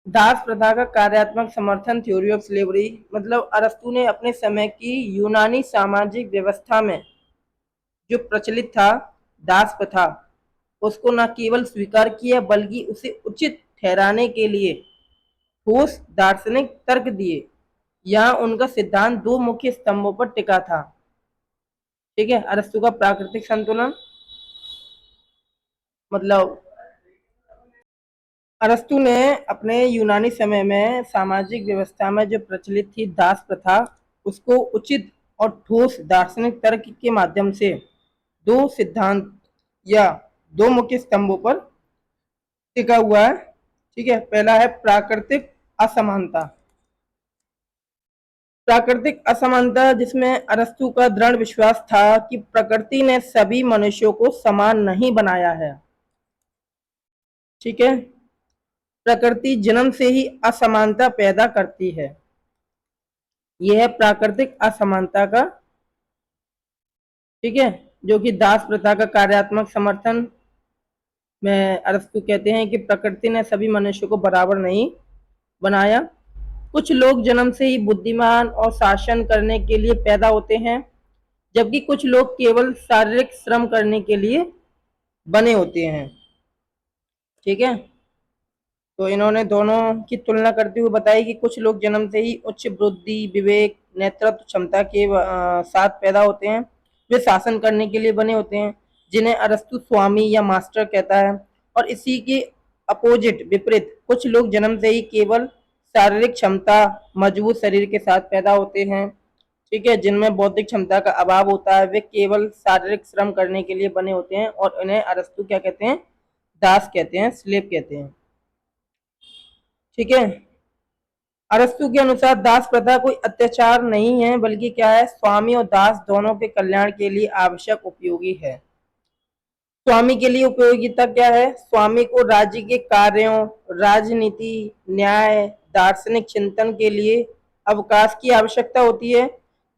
दास प्रथा का कार्यात्मक समर्थन, थ्योरी ऑफ स्लेवरी, मतलब अरस्तु ने अपने समय की यूनानी सामाजिक व्यवस्था में जो प्रचलित था दास प्रथा, उसको न केवल स्वीकार किया बल्कि उसे उचित ठहराने के लिए ठोस दार्शनिक तर्क दिए। यहाँ उनका सिद्धांत दो मुख्य स्तंभों पर टिका था। ठीक है। अरस्तु का प्राकृतिक संतुलन, मतलब अरस्तु ने अपने यूनानी समय में सामाजिक व्यवस्था में जो प्रचलित थी दास प्रथा, उसको उचित और ठोस दार्शनिक तर्क के माध्यम से दो सिद्धांत या दो मुख्य स्तंभों पर टिका हुआ है। ठीक है। पहला है प्राकृतिक असमानता। प्राकृतिक असमानता, जिसमें अरस्तु का दृढ़ विश्वास था कि प्रकृति ने सभी मनुष्यों को समान नहीं बनाया है। ठीक है। प्रकृति जन्म से ही असमानता पैदा करती है। यह है प्राकृतिक असमानता का, ठीक है, जो कि दास प्रथा का कार्यात्मक समर्थन में अरस्तु कहते हैं कि प्रकृति ने सभी मनुष्यों को बराबर नहीं बनाया। कुछ लोग जन्म से ही बुद्धिमान और शासन करने के लिए पैदा होते हैं, जबकि कुछ लोग केवल शारीरिक श्रम करने के लिए बने होते हैं। ठीक है। तो इन्होंने दोनों की तुलना करते हुए बताई कि कुछ लोग जन्म से ही उच्च बुद्धि, विवेक, नेतृत्व क्षमता के साथ पैदा होते हैं, वे शासन करने के लिए बने होते हैं, जिन्हें अरस्तु स्वामी या मास्टर कहता है। और इसी के अपोजिट, विपरीत, कुछ लोग जन्म से ही केवल शारीरिक क्षमता, मजबूत शरीर के साथ पैदा होते हैं, ठीक है, जिनमें बौद्धिक क्षमता का अभाव होता है, वे केवल शारीरिक श्रम करने के लिए बने होते हैं, और इन्हें अरस्तु क्या कहते हैं, दास कहते हैं, स्लेव कहते हैं। ठीक है। अरस्तु के अनुसार दास प्रथा कोई अत्याचार नहीं है, बल्कि क्या है, स्वामी और दास दोनों के कल्याण के लिए आवश्यक उपयोगी है। स्वामी के लिए उपयोगिता क्या है, स्वामी को राज्य के कार्यों, राजनीति, न्याय, दार्शनिक चिंतन के लिए अवकाश की आवश्यकता होती है।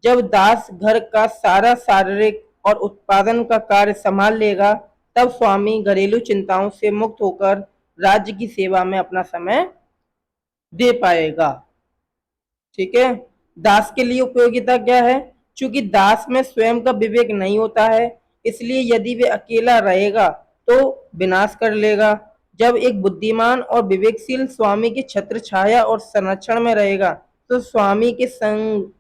जब दास घर का सारा शारीरिक और उत्पादन का कार्य संभाल लेगा, तब स्वामी घरेलू चिंताओं से मुक्त होकर राज्य की सेवा में अपना समय दे पाएगा। ठीक है। दास के लिए उपयोगिता क्या है, चूंकि दास में स्वयं का विवेक नहीं होता है, इसलिए यदि वे अकेला रहेगा तो विनाश कर लेगा। जब एक बुद्धिमान और विवेकशील स्वामी की छत्र छाया और संरक्षण में रहेगा, तो स्वामी के संग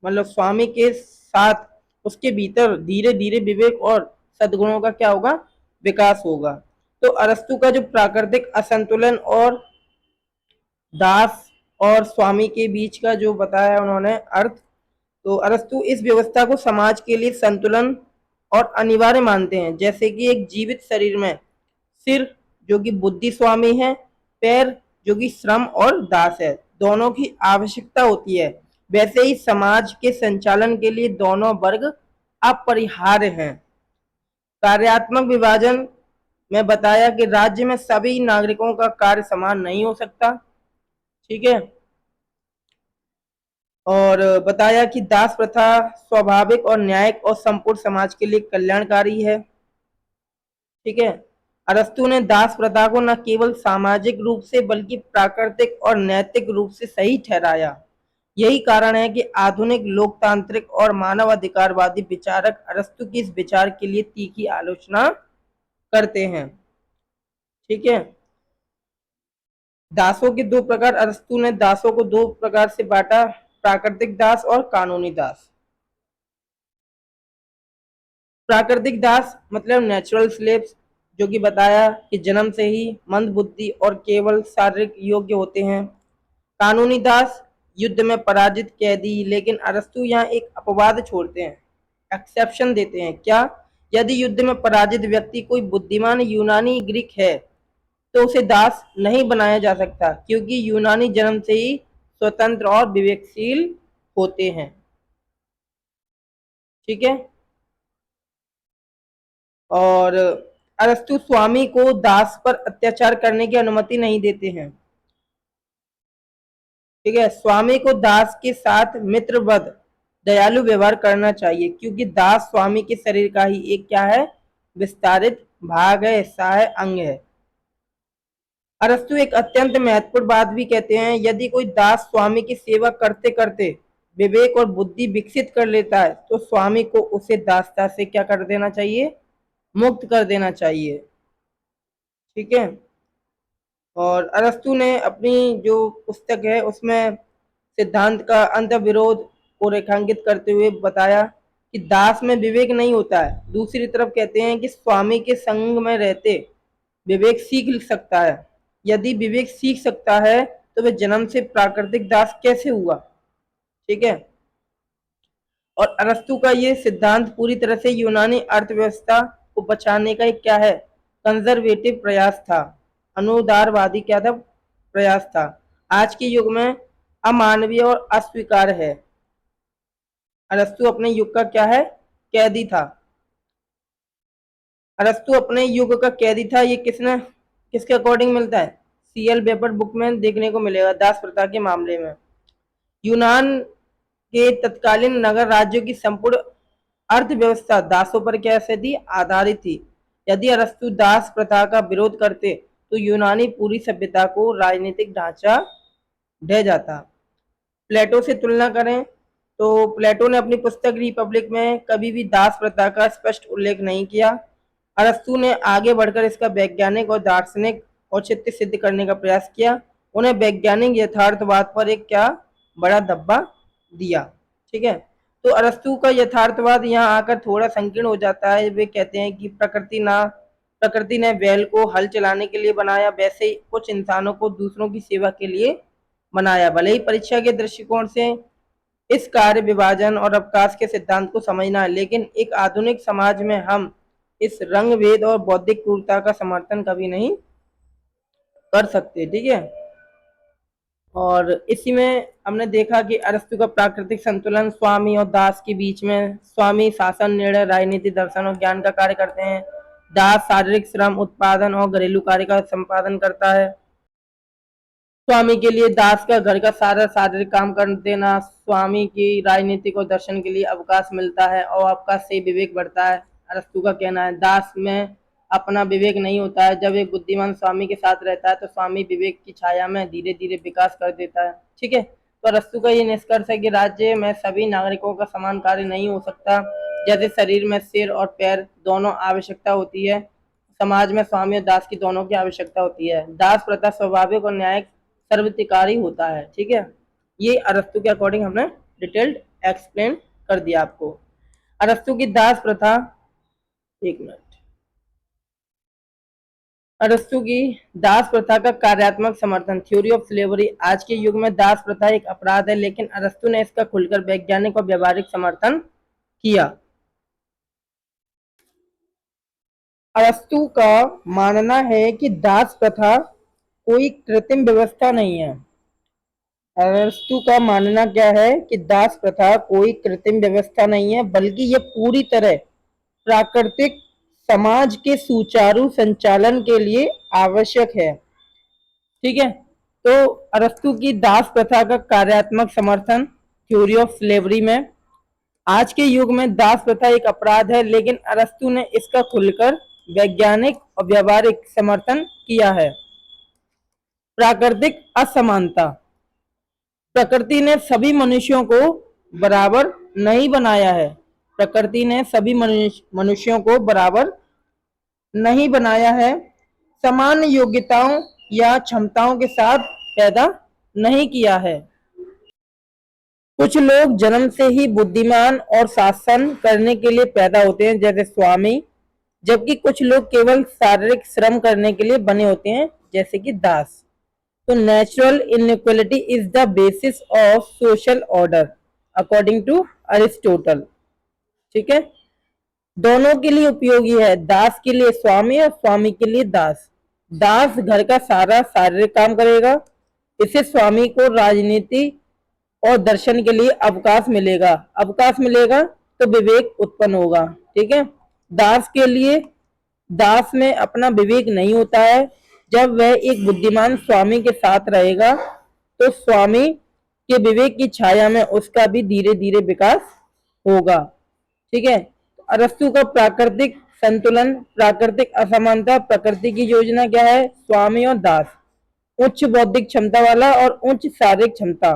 मतलब स्वामी के साथ उसके भीतर धीरे धीरे विवेक और सद्गुणों का क्या होगा, विकास होगा। तो अरस्तु का जो प्राकृतिक असंतुलन और दास और स्वामी के बीच का जो बताया उन्होंने अर्थ, तो अरस्तु इस व्यवस्था को समाज के लिए संतुलन और अनिवार्य मानते हैं। जैसे कि एक जीवित शरीर में सिर जो कि बुद्धि स्वामी है, पैर जो कि श्रम और दास है, दोनों की आवश्यकता होती है, वैसे ही समाज के संचालन के लिए दोनों वर्ग अपरिहार्य हैं। कार्यात्मक विभाजन में बताया कि राज्य में सभी नागरिकों का कार्य समान नहीं हो सकता, ठीक है। और बताया कि दास प्रथा स्वाभाविक और न्यायिक और संपूर्ण समाज के लिए कल्याणकारी है, ठीक है। अरस्तु ने दास प्रथा को न केवल सामाजिक रूप से बल्कि प्राकृतिक और नैतिक रूप से सही ठहराया। यही कारण है कि आधुनिक लोकतांत्रिक और मानवाधिकारवादी विचारक अरस्तु की इस विचार के लिए तीखी आलोचना करते हैं, ठीक है। दासों के दो प्रकार, अरस्तु ने दासों को दो प्रकार से बांटा, प्राकृतिक दास और कानूनी दास। प्राकृतिक दास मतलब नेचुरल स्लेव्स, जो कि बताया कि जन्म से ही मंद बुद्धि और केवल शारीरिक योग्य होते हैं। कानूनी दास युद्ध में पराजित कैदी, लेकिन अरस्तु यहाँ एक अपवाद छोड़ते हैं, एक्सेप्शन देते हैं। क्या? यदि युद्ध में पराजित व्यक्ति कोई बुद्धिमान यूनानी ग्रीक है तो उसे दास नहीं बनाया जा सकता, क्योंकि यूनानी जन्म से ही स्वतंत्र और विवेकशील होते हैं, ठीक है। और अरस्तु स्वामी को दास पर अत्याचार करने की अनुमति नहीं देते हैं, ठीक है। स्वामी को दास के साथ मित्रवत दयालु व्यवहार करना चाहिए, क्योंकि दास स्वामी के शरीर का ही एक क्या है, विस्तारित भाग है, हिस्सा है, अंग है। अरस्तु एक अत्यंत महत्वपूर्ण बात भी कहते हैं, यदि कोई दास स्वामी की सेवा करते करते विवेक और बुद्धि विकसित कर लेता है तो स्वामी को उसे दासता से क्या कर देना चाहिए, मुक्त कर देना चाहिए, ठीक है। और अरस्तु ने अपनी जो पुस्तक है उसमें सिद्धांत का अंत विरोध को रेखांकित करते हुए बताया कि दास में विवेक नहीं होता है। दूसरी तरफ कहते हैं कि स्वामी के संग में रहते विवेक सीख सकता है। यदि विवेक सीख सकता है तो वह जन्म से प्राकृतिक दास कैसे हुआ, ठीक है। और अरस्तु का ये सिद्धांत पूरी तरह से यूनानी अर्थव्यवस्था को बचाने का एक क्या है, कंजर्वेटिव प्रयास था, अनुदारवादी क्या था, प्रयास था। आज के युग में अमानवीय और अस्वीकार है। अरस्तु अपने युग का क्या है, कैदी था। अरस्तु अपने युग का कैदी था, ये किसके अकॉर्डिंग मिलता है, सीएल वेपर बुक में देखने को मिलेगा दास प्रथा के मामले में। यूनान के तत्कालीन नगर राज्यों की संपूर्ण अर्थव्यवस्था दासों पर कैसे थी, आधारित थी। यदि अरस्तु दास प्रथा का विरोध करते तो यूनानी पूरी सभ्यता को राजनीतिक ढांचा ढह जाता। प्लेटो से तुलना करें तो प्लेटो ने अपनी पुस्तक रिपब्लिक में कभी भी दास प्रथा का स्पष्ट उल्लेख नहीं किया। अरस्तु ने आगे बढ़कर इसका वैज्ञानिक और दार्शनिक औचित्य सिद्ध करने का प्रयास किया। उन्हें वैज्ञानिक यथार्थवाद पर एक क्या बड़ा धब्बा दिया, ठीक है। तो अरस्तु का यथार्थवाद यहाँ आकर थोड़ा संकीर्ण हो जाता है। वे कहते हैं कि प्रकृति ने बैल को हल चलाने के लिए बनाया, वैसे ही कुछ इंसानों को दूसरों की सेवा के लिए बनाया। भले ही परीक्षा के दृष्टिकोण से इस कार्य विभाजन और अवकाश के सिद्धांत को समझना है, लेकिन एक आधुनिक समाज में हम इस रंग भेद और बौद्धिक क्रूरता का समर्थन कभी नहीं कर सकते, ठीक है। और इसी में हमने देखा कि अरस्तु का प्राकृतिक संतुलन स्वामी और दास के बीच में, स्वामी शासन, निर्णय, राजनीति, दर्शन और ज्ञान का कार्य करते हैं। दास शारीरिक श्रम, उत्पादन और घरेलू कार्य का संपादन करता है। स्वामी के लिए दास का घर का सारा शारीरिक काम कर देना, स्वामी की राजनीतिक और दर्शन के लिए अवकाश मिलता है और अवकाश से विवेक बढ़ता है। अरस्तु का कहना है दास में अपना विवेक नहीं होता है। जब एक बुद्धिमान स्वामी के साथ रहता है तो स्वामी विवेक की छाया में धीरे धीरे विकास कर देता है, ठीक है। तो अरस्तु का ये निष्कर्ष है कि राज्य में सभी नागरिकों का समान कार्य नहीं हो सकता। जैसे शरीर में सिर और पैर दोनों आवश्यकता होती है, समाज में स्वामी और दास की दोनों की आवश्यकता होती है। दास प्रथा स्वाभाविक और न्यायिक सर्वतिकारी होता है, ठीक है। ये अरस्तु के अकॉर्डिंग हमने डिटेल्ड एक्सप्लेन कर दिया आपको। अरस्तु की दास प्रथा, एक मिनट, अरस्तु की दास प्रथा का कार्यात्मक समर्थन, थ्योरी ऑफ स्लेवरी। आज के युग में दास प्रथा एक अपराध है, लेकिन अरस्तु ने इसका खुलकर वैज्ञानिक और व्यवहारिक समर्थन किया। अरस्तु का मानना है कि दास प्रथा कोई कृत्रिम व्यवस्था नहीं है। अरस्तु का मानना क्या है कि दास प्रथा कोई कृत्रिम व्यवस्था नहीं है, बल्कि यह पूरी तरह प्राकृतिक समाज के सुचारू संचालन के लिए आवश्यक है। ठीक है, तो अरस्तु की दास प्रथा का कार्यात्मक समर्थन थ्योरी ऑफ स्लेवरी में। आज के युग में दास प्रथा एक अपराध है, लेकिन अरस्तु ने इसका खुलकर वैज्ञानिक और व्यावहारिक समर्थन किया है। प्राकृतिक असमानता। प्रकृति ने सभी मनुष्यों को बराबर नहीं बनाया है। प्रकृति ने सभी मनुष्यों को बराबर नहीं बनाया है, समान योग्यताओं या क्षमताओं के साथ पैदा नहीं किया है। कुछ लोग जन्म से ही बुद्धिमान और शासन करने के लिए पैदा होते हैं, जैसे स्वामी, जबकि कुछ लोग केवल शारीरिक श्रम करने के लिए बने होते हैं, जैसे कि दास। तो natural inequality is the basis of social order according to Aristotle. ठीक है, दोनों के लिए उपयोगी है, दास के लिए स्वामी और स्वामी के लिए दास। दास घर का सारा शारीरिक काम करेगा, इससे स्वामी को राजनीति और दर्शन के लिए अवकाश मिलेगा। अवकाश मिलेगा तो विवेक उत्पन्न होगा। ठीक है, दास के लिए दास में अपना विवेक नहीं होता है। जब वह एक बुद्धिमान स्वामी के साथ रहेगा तो स्वामी के विवेक की छाया में उसका भी धीरे धीरे विकास होगा। ठीक है, अरस्तु का प्राकृतिक संतुलन, प्राकृतिक असमानता। प्रकृति की योजना क्या है? स्वामी और दास, उच्च बौद्धिक क्षमता वाला और उच्च शारीरिक क्षमता।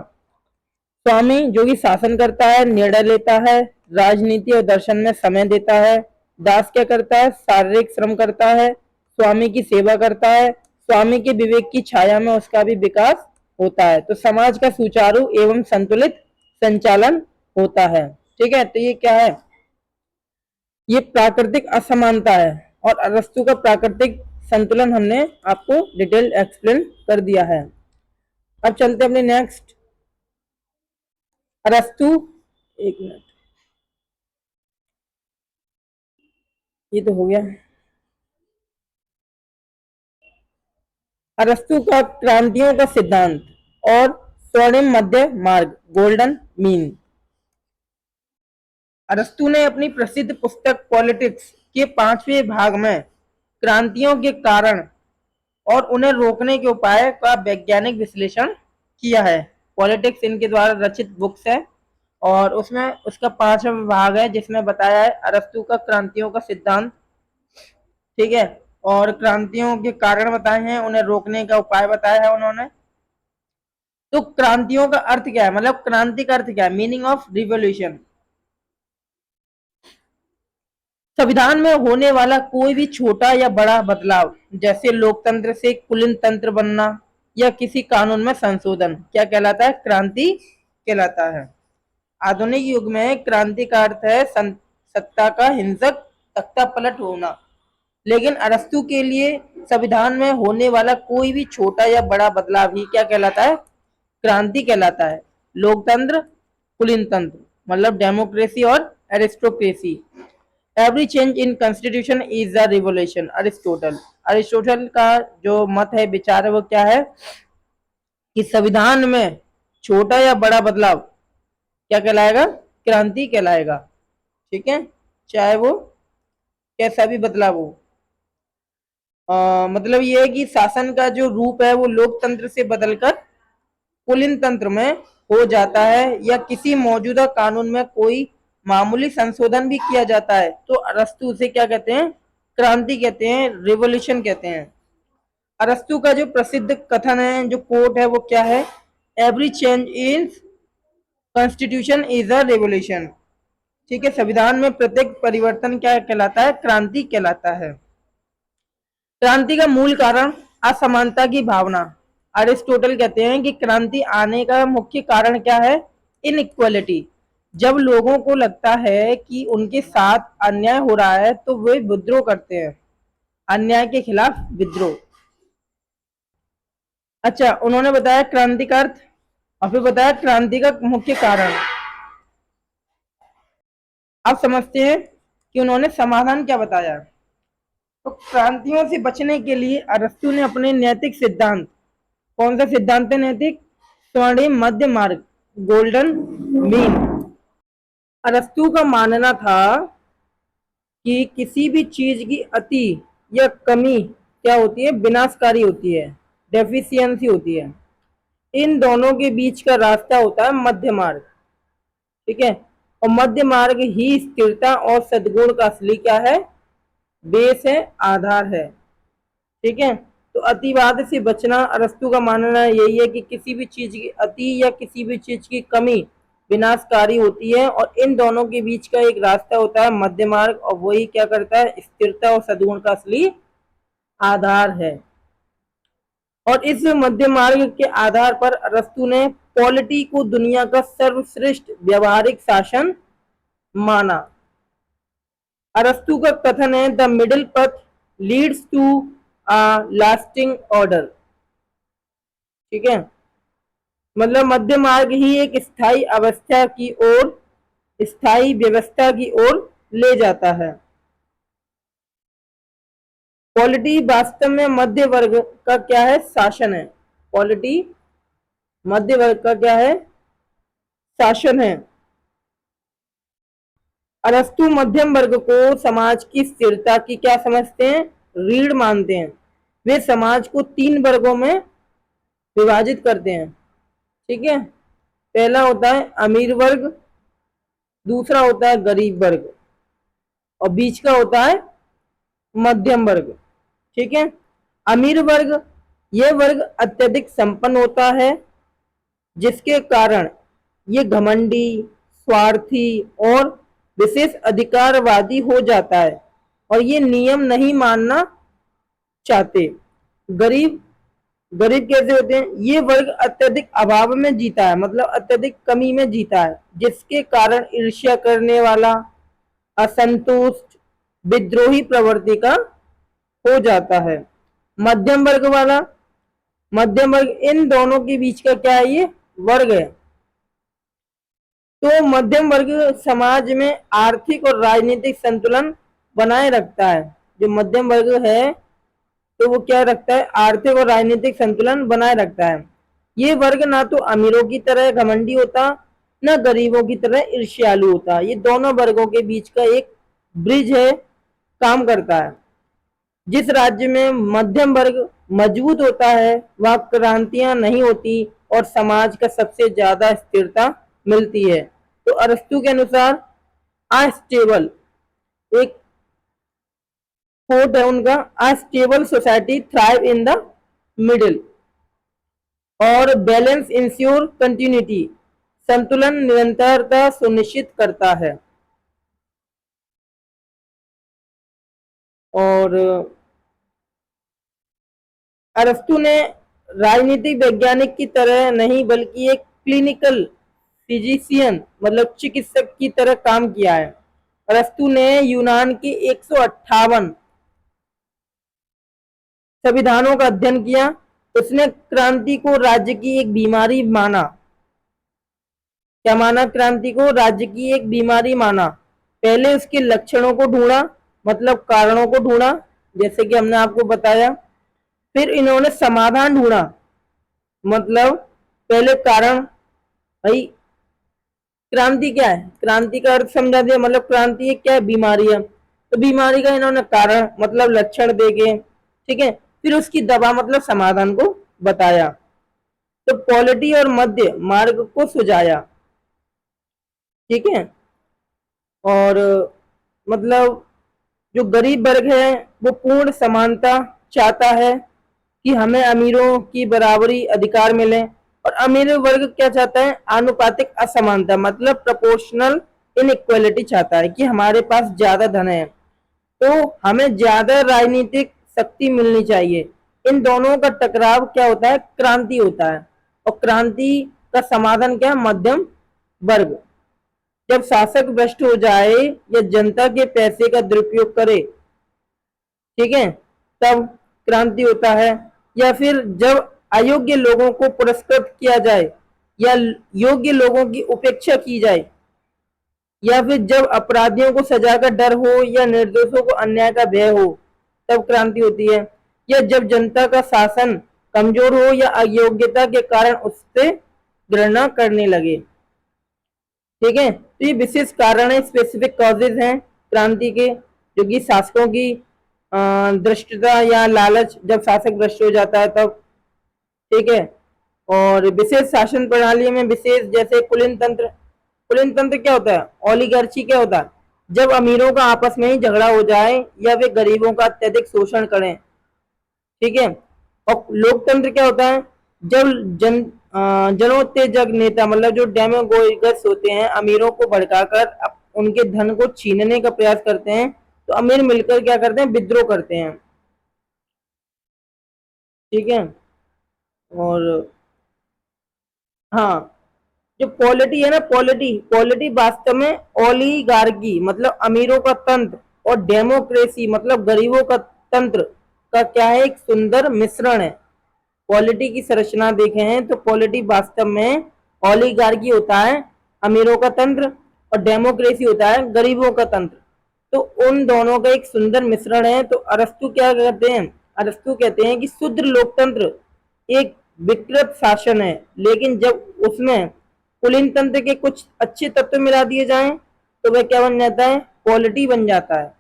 स्वामी जो कि शासन करता है, निर्णय लेता है, राजनीति और दर्शन में समय देता है। दास क्या करता है? शारीरिक श्रम करता है, स्वामी की सेवा करता है, स्वामी के विवेक की छाया में उसका भी विकास होता है। तो समाज का सुचारू एवं संतुलित संचालन होता है। ठीक है, तो ये क्या है? ये प्राकृतिक असमानता है, और अरस्तु का प्राकृतिक संतुलन हमने आपको डिटेल एक्सप्लेन कर दिया है। अब चलते हैं अपने नेक्स्ट। अरस्तु, एक मिनट, ये तो हो गया। अरस्तु का क्रांतियों का सिद्धांत और स्वर्णिम मध्य मार्ग, गोल्डन मीन। अरस्तु ने अपनी प्रसिद्ध पुस्तक पॉलिटिक्स के 5वें भाग में क्रांतियों के कारण और उन्हें रोकने के उपाय का वैज्ञानिक विश्लेषण किया है। पॉलिटिक्स इनके द्वारा रचित बुक्स है, और उसमें उसका 5वां भाग है जिसमें बताया है अरस्तु का क्रांतियों का सिद्धांत। ठीक है, और क्रांतियों के कारण बताए हैं, उन्हें रोकने का उपाय बताया है उन्होंने। तो क्रांतियों का अर्थ क्या है? मतलब क्रांति का अर्थ क्या है? Meaning of revolution. संविधान में होने वाला कोई भी छोटा या बड़ा बदलाव, जैसे लोकतंत्र से कुलीन तंत्र बनना या किसी कानून में संशोधन, क्या कहलाता है? क्रांति कहलाता है। आधुनिक युग में क्रांति का अर्थ है सत्ता का हिंसक तख्ता पलट होना, लेकिन अरस्तु के लिए संविधान में होने वाला कोई भी छोटा या बड़ा बदलाव ही क्या कहलाता है? क्रांति कहलाता है। लोकतंत्र, कुलीन तंत्र, मतलब डेमोक्रेसी और aristocracy. Every change in constitution is a revolution, Aristotle. Aristotle का जो मत है, विचार है, वो क्या है कि संविधान में छोटा या बड़ा बदलाव क्या कहलाएगा? क्रांति कहलाएगा। ठीक है, चाहे वो कैसा भी बदलाव हो। मतलब ये है कि शासन का जो रूप है वो लोकतंत्र से बदलकर कुलीन तंत्र में हो जाता है, या किसी मौजूदा कानून में कोई मामूली संशोधन भी किया जाता है, तो अरस्तु उसे क्या कहते हैं? क्रांति कहते हैं, रिवॉल्यूशन कहते हैं। अरस्तु का जो प्रसिद्ध कथन है, जो कोट है, वो क्या है? Every change in constitution is a revolution. ठीक है, संविधान में प्रत्येक परिवर्तन क्या कहलाता है? क्रांति कहलाता है। क्रांति का मूल कारण असमानता की भावना। अरिस्टोटल कहते हैं कि क्रांति आने का मुख्य कारण क्या है? इनइक्वालिटी। जब लोगों को लगता है कि उनके साथ अन्याय हो रहा है तो वे विद्रोह करते हैं, अन्याय के खिलाफ विद्रोह। अच्छा, उन्होंने बताया क्रांति का अर्थ, और फिर बताया क्रांति का मुख्य कारण। अब समझते हैं कि उन्होंने समाधान क्या बताया। तो क्रांतियों से बचने के लिए अरस्तु ने अपने नैतिक सिद्धांत, कौन सा सिद्धांत है नैतिक? स्वर्णिम मध्य मार्ग, गोल्डन मीन। अरस्तु का मानना था कि किसी भी चीज की अति या कमी क्या होती है, विनाशकारी होती है, डेफिशिएंसी होती है। इन दोनों के बीच का रास्ता होता है मध्य मार्ग। ठीक है, और मध्य मार्ग ही स्थिरता और सद्गुण का असली क्या है, बेस है, आधार है। ठीक है, तो अतिवाद से बचना, अरस्तु का मानना यही है कि किसी भी चीज की अति या किसी भी चीज की कमी विनाशकारी होती है, और इन दोनों के बीच का एक रास्ता होता है मध्य मार्ग, और वही क्या करता है, स्थिरता और सद्गुण का असली आधार है। और इस मध्य मार्ग के आधार पर अरस्तु ने पॉलिटी को दुनिया का सर्वश्रेष्ठ व्यवहारिक शासन माना। अरस्तु का कथन है, the middle path leads to a lasting order. ठीक है, मतलब मध्य मार्ग ही एक स्थायी अवस्था की ओर, स्थायी व्यवस्था की ओर ले जाता है। पॉलिटी वास्तव में मध्य वर्ग का क्या है, शासन है। पॉलिटी मध्य वर्ग का क्या है, शासन है। अरस्तु मध्यम वर्ग को समाज की स्थिरता की क्या समझते हैं, रीढ़ मानते हैं। वे समाज को 3 वर्गों में विभाजित करते हैं। ठीक है, पहला होता है अमीर वर्ग, दूसरा होता है गरीब वर्ग, और बीच का होता है मध्यम वर्ग। ठीक है, अमीर वर्ग, यह वर्ग अत्यधिक संपन्न होता है, जिसके कारण ये घमंडी, स्वार्थी और विशेष अधिकारवादी हो जाता है, और ये नियम नहीं मानना चाहते। गरीब गरीब कैसे होते हैं, ये वर्ग अत्यधिक अभाव में जीता है, मतलब अत्यधिक कमी में जीता है, जिसके कारण ईर्ष्या करने वाला, असंतुष्ट, विद्रोही प्रवृत्ति का हो जाता है। मध्यम वर्ग वाला, मध्यम वर्ग इन दोनों के बीच का क्या है, ये वर्ग है। तो मध्यम वर्ग समाज में आर्थिक और राजनीतिक संतुलन बनाए रखता है। जो मध्यम वर्ग है तो वो क्या रखता है, आर्थिक और राजनीतिक संतुलन बनाए रखता है। ये वर्ग ना तो अमीरों की तरह घमंडी होता, न गरीबों की तरह ईर्ष्यालु होता। ये दोनों वर्गों के बीच का एक ब्रिज है, काम करता है। जिस राज्य में मध्यम वर्ग मजबूत होता है, वहां क्रांतियां नहीं होती और समाज का सबसे ज्यादा स्थिरता मिलती है। तो अरस्तु के अनुसार अस्टेबल, एक कोट है उनका, astable society thrive in the middle, और बैलेंस इंश्योर कंटिन्यूटी, संतुलन निरंतरता सुनिश्चित करता है। और अरस्तु ने राजनीतिक वैज्ञानिक की तरह नहीं बल्कि एक क्लिनिकल फिजिशियन मतलब चिकित्सक की तरह काम किया है। अरस्तु ने यूनान के 158 संविधानों का अध्ययन किया। उसने क्रांति को राज्य की एक बीमारी माना। क्या माना, क्रांति को राज्य की एक बीमारी माना। पहले उसके लक्षणों को ढूंढा, मतलब कारणों को ढूंढा, जैसे कि हमने आपको बताया। फिर इन्होंने समाधान ढूंढा, मतलब पहले कारण, भाई क्रांति क्या है, क्रांति का अर्थ समझा दिया, मतलब क्रांति क्या है, बीमारी है। तो बीमारी का इन्होंने कारण मतलब लक्षण देके, ठीक है, फिर उसकी दवा मतलब समाधान को बताया। तो पॉलिटी और मध्य मार्ग को सुझाया। ठीक है, और मतलब जो गरीब वर्ग है वो पूर्ण समानता चाहता है कि हमें अमीरों की बराबरी अधिकार मिले, और अमीर वर्ग क्या चाहता है, आनुपातिक असमानता मतलब प्रोपोर्शनल इनइक्वालिटी चाहता है कि हमारे पास ज्यादा धन है तो हमें ज्यादा राजनीतिक शक्ति मिलनी चाहिए। इन दोनों का टकराव क्या होता है, क्रांति होता है, और क्रांति का समाधान क्या है, मध्यम वर्ग। जब शासक भ्रष्ट हो जाए या जनता के पैसे का दुरुपयोग करे, ठीक है, तब क्रांति होता है। या फिर जब अयोग्य लोगों को पुरस्कृत किया जाए या योग्य लोगों की उपेक्षा की जाए, या फिर जब अपराधियों को सजा का डर हो या निर्दोषों को अन्याय का भय हो, तब क्रांति होती है। या जब जनता का शासन कमजोर हो या अयोग्यता के कारण उससे घृणा करने लगे। ठीक है, तो ये विशेष कारण है, स्पेसिफिक कॉजेज हैं क्रांति के। जो कि शासकों की दृष्टता या लालच, जब शासक भ्रष्ट हो जाता है तब, ठीक है। और विशेष शासन प्रणाली में विशेष, जैसे कुलीन तंत्र। कुलीन तंत्र क्या होता है? ओलिगार्ची क्या होता है? जब अमीरों का आपस में ही झगड़ा हो जाए या वे गरीबों का अत्यधिक शोषण करें, ठीक है। और लोकतंत्र क्या होता है? जब जनोत्तेजक नेता, मतलब जो डेमागोगस होते हैं, अमीरों को भड़काकर उनके धन को छीनने का प्रयास करते हैं, तो अमीर मिलकर क्या करते हैं? विद्रोह करते हैं, ठीक है। और हाँ, जो पॉलिटी है ना, पॉलिटी पॉलिटी वास्तव में ओलिगार्की मतलब अमीरों का तंत्र, और डेमोक्रेसी मतलब गरीबों का तंत्र का क्या है? एक सुंदर मिश्रण है। पॉलिटी की संरचना देखे हैं तो पॉलिटी वास्तव में ओलिगार्की होता है, अमीरों का तंत्र, और डेमोक्रेसी होता है, गरीबों का तंत्र। तो उन दोनों का एक सुंदर मिश्रण है। तो अरस्तु क्या कहते हैं? अरस्तु कहते हैं कि शुद्ध लोकतंत्र एक विकृत शासन है, लेकिन जब उसमें कुलीन तंत्र के कुछ अच्छे तत्व मिला दिए जाएं तो वह क्या बन जाता है? पॉलिटी बन जाता है।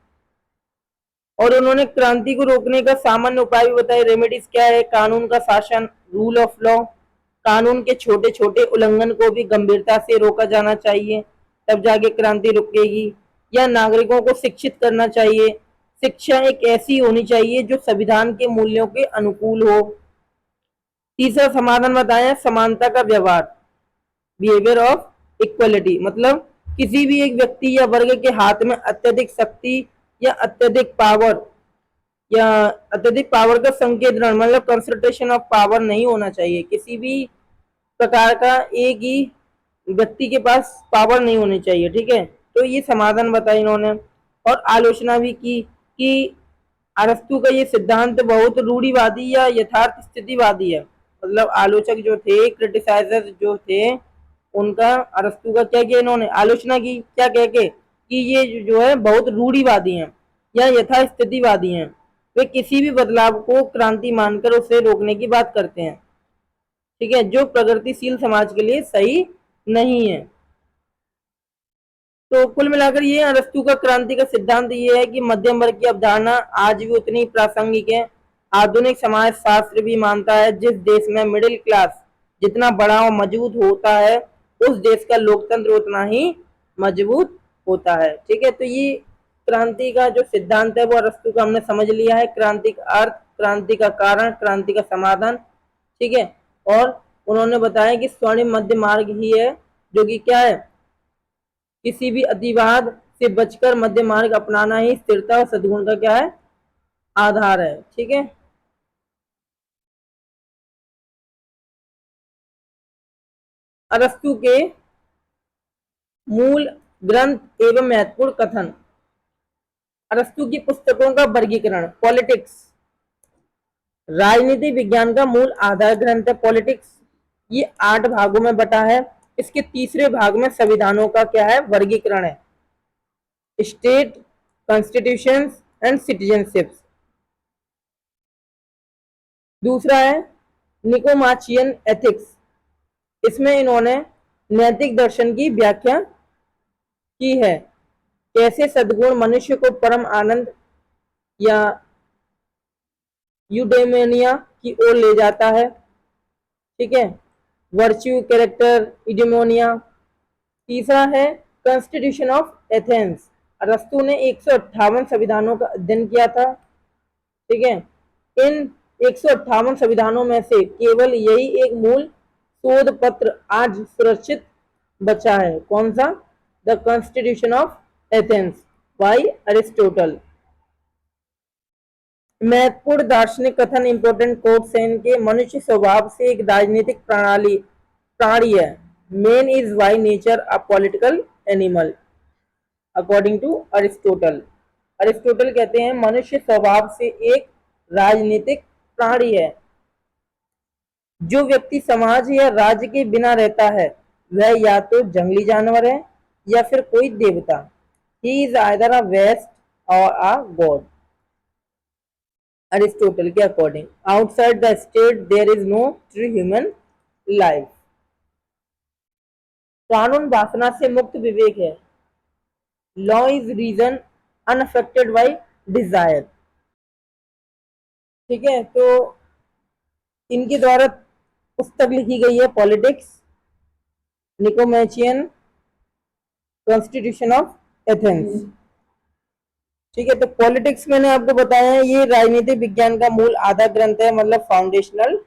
और उन्होंने क्रांति को रोकने का सामान्य उपाय भी बताए। रेमेडीज क्या है? कानून का शासन, रूल ऑफ लॉ, कानून के छोटे छोटे उल्लंघन को भी गंभीरता से रोका जाना चाहिए, तब जाके क्रांति रुकेगी। या नागरिकों को शिक्षित करना चाहिए, शिक्षा एक ऐसी होनी चाहिए जो संविधान के मूल्यों के अनुकूल हो। तीसरा समाधान बताया, समानता का व्यवहार, बिहेवियर ऑफ इक्वलिटी, मतलब किसी भी एक व्यक्ति या वर्ग के हाथ में अत्यधिक शक्ति या अत्यधिक पावर का संकेंद्रण, मतलब कंसंट्रेशन ऑफ पावर नहीं होना चाहिए। किसी भी प्रकार का एक ही व्यक्ति के पास पावर नहीं होनी चाहिए, ठीक है। तो ये समाधान बताया इन्होंने। और आलोचना भी की कि अरस्तु का ये सिद्धांत बहुत रूढ़िवादी या यथार्थ स्थितिवादी है। मतलब आलोचक जो थे, क्रिटिसाइजर जो थे, उनका अरस्तु का क्या किया? इन्होंने आलोचना की, क्या कह के? कि ये जो है बहुत रूढ़िवादी हैं या यथास्थितिवादी हैं। वे किसी भी बदलाव को क्रांति मानकर उसे रोकने की बात करते हैं, ठीक है, जो प्रगतिशील समाज के लिए सही नहीं है। तो कुल मिलाकर ये अरस्तु का क्रांति का सिद्धांत ये है कि मध्यम वर्ग की अवधारणा आज भी उतनी प्रासंगिक है। आधुनिक समाज शास्त्र भी मानता है जिस देश में मिडिल क्लास जितना बड़ा और मजबूत होता है, उस देश का लोकतंत्र उतना ही मजबूत होता है, ठीक है। तो ये क्रांति का जो सिद्धांत है वो अरस्तु का हमने समझ लिया है। क्रांति का अर्थ, क्रांति का कारण, क्रांति का समाधान, ठीक है। और उन्होंने बताया कि स्वर्णिम मध्य मार्ग ही है जो कि क्या है? किसी भी अतिवाद से बचकर मध्य मार्ग अपनाना ही स्थिरता और सद्गुण का क्या है? आधार है, ठीक है। अरस्तु के मूल ग्रंथ एवं महत्वपूर्ण कथन। अरस्तु की पुस्तकों का वर्गीकरण। पॉलिटिक्स राजनीति विज्ञान का मूल आधार ग्रंथ है। पॉलिटिक्स ये 8 भागों में बटा है। इसके तीसरे भाग में संविधानों का क्या है? वर्गीकरण है। State, constitution and citizenship. दूसरा है निकोमाचियन एथिक्स, इसमें इन्होंने नैतिक दर्शन की व्याख्या की है। कैसे सद्गुण मनुष्य को परम आनंद या यूडेमोनिया की ओर ले जाता है, ठीक है। Virtue, character, eudaimonia. तीसरा है कॉन्स्टिट्यूशन ऑफ एथेंस। अरस्तु ने 158 संविधानों का अध्ययन किया था, ठीक है। इन 158 संविधानों में से केवल यही एक मूल शोध पत्र आज सुरक्षित बचा है। कौन सा? The constitution of Athens by Aristotle. महत्वपूर्ण दार्शनिक कथन, इंपोर्टेंट कोट्स हैं इनके। मनुष्य स्वभाव से एक राजनीतिक प्राणी है। Man is by nature a political animal, according to Aristotle. Aristotle कहते हैं मनुष्य स्वभाव से एक राजनीतिक प्राणी है। जो व्यक्ति समाज या राज्य के बिना रहता है वह या तो जंगली जानवर है या फिर कोई देवता। He is either a beast or a god, Aristotle के according. Outside the state there is no true human life. कानून वासना से मुक्त विवेक है। Law is reason unaffected by desire. ठीक है, तो इनके द्वारा पुस्तक लिखी गई है politics, Nicomachean, constitution of Athens. ठीक है, तो पॉलिटिक्स मैंने आपको बताया है, ये राजनीतिक विज्ञान का मूल आधार ग्रंथ है, मतलब फाउंडेशनल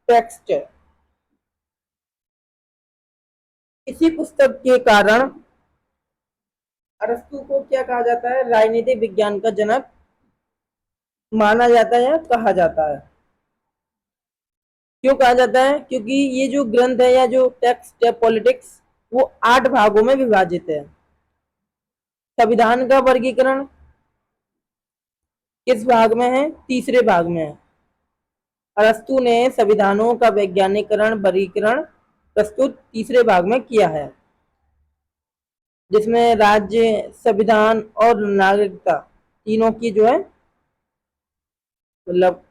टेक्स्ट है। इसी पुस्तक के कारण अरस्तु को क्या कहा जाता है, राजनीतिक विज्ञान का जनक माना जाता है या कहा जाता है। क्यों कहा जाता है, क्योंकि ये जो ग्रंथ है या जो टेक्स्ट है पॉलिटिक्स, वो 8 भागों में विभाजित है। संविधान का वर्गीकरण किस भाग में है, तीसरे भाग में है। अरस्तु ने संविधानों का वैज्ञानिकरण वर्गीकरण प्रस्तुत तीसरे भाग में किया है, जिसमें राज्य, संविधान और नागरिकता तीनों की जो है मतलब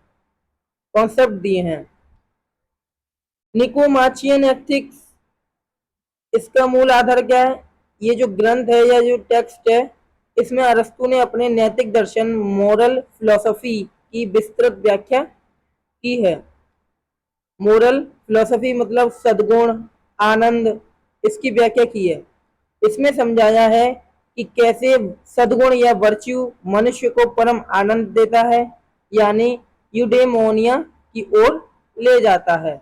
कॉन्सेप्ट दिए हैं। निकोमाचियन एथिक्स, इसका मूल आधार क्या है, ये जो ग्रंथ है या जो टेक्स्ट है, इसमें अरस्तु ने अपने नैतिक दर्शन, मोरल फिलोसफी की विस्तृत व्याख्या की है। मोरल फिलोसफी मतलब सद्गुण, आनंद, इसकी व्याख्या की है। इसमें समझाया है कि कैसे सद्गुण या वर्च्यू मनुष्य को परम आनंद देता है, यानी यूडेमोनिया की ओर ले जाता है।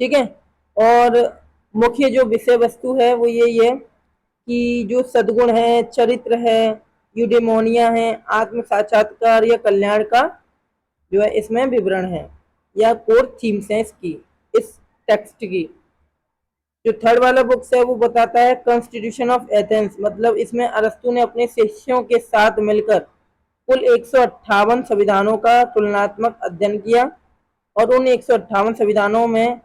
ठीक है, और मुख्य जो विषय वस्तु है वो यही है कि जो सद्गुण है, चरित्र है, यूडेमोनिया है, आत्म साक्षात्कार या कल्याण का जो है इसमें विवरण है या कोर थीम्स है इसकी, इस टेक्स्ट की। जो थर्ड वाला बुक्स है वो बताता है कॉन्स्टिट्यूशन ऑफ एथेंस, मतलब इसमें अरस्तु ने अपने शिष्यों के साथ मिलकर कुल 158 संविधानों का तुलनात्मक अध्ययन किया, और उन 158 संविधानों में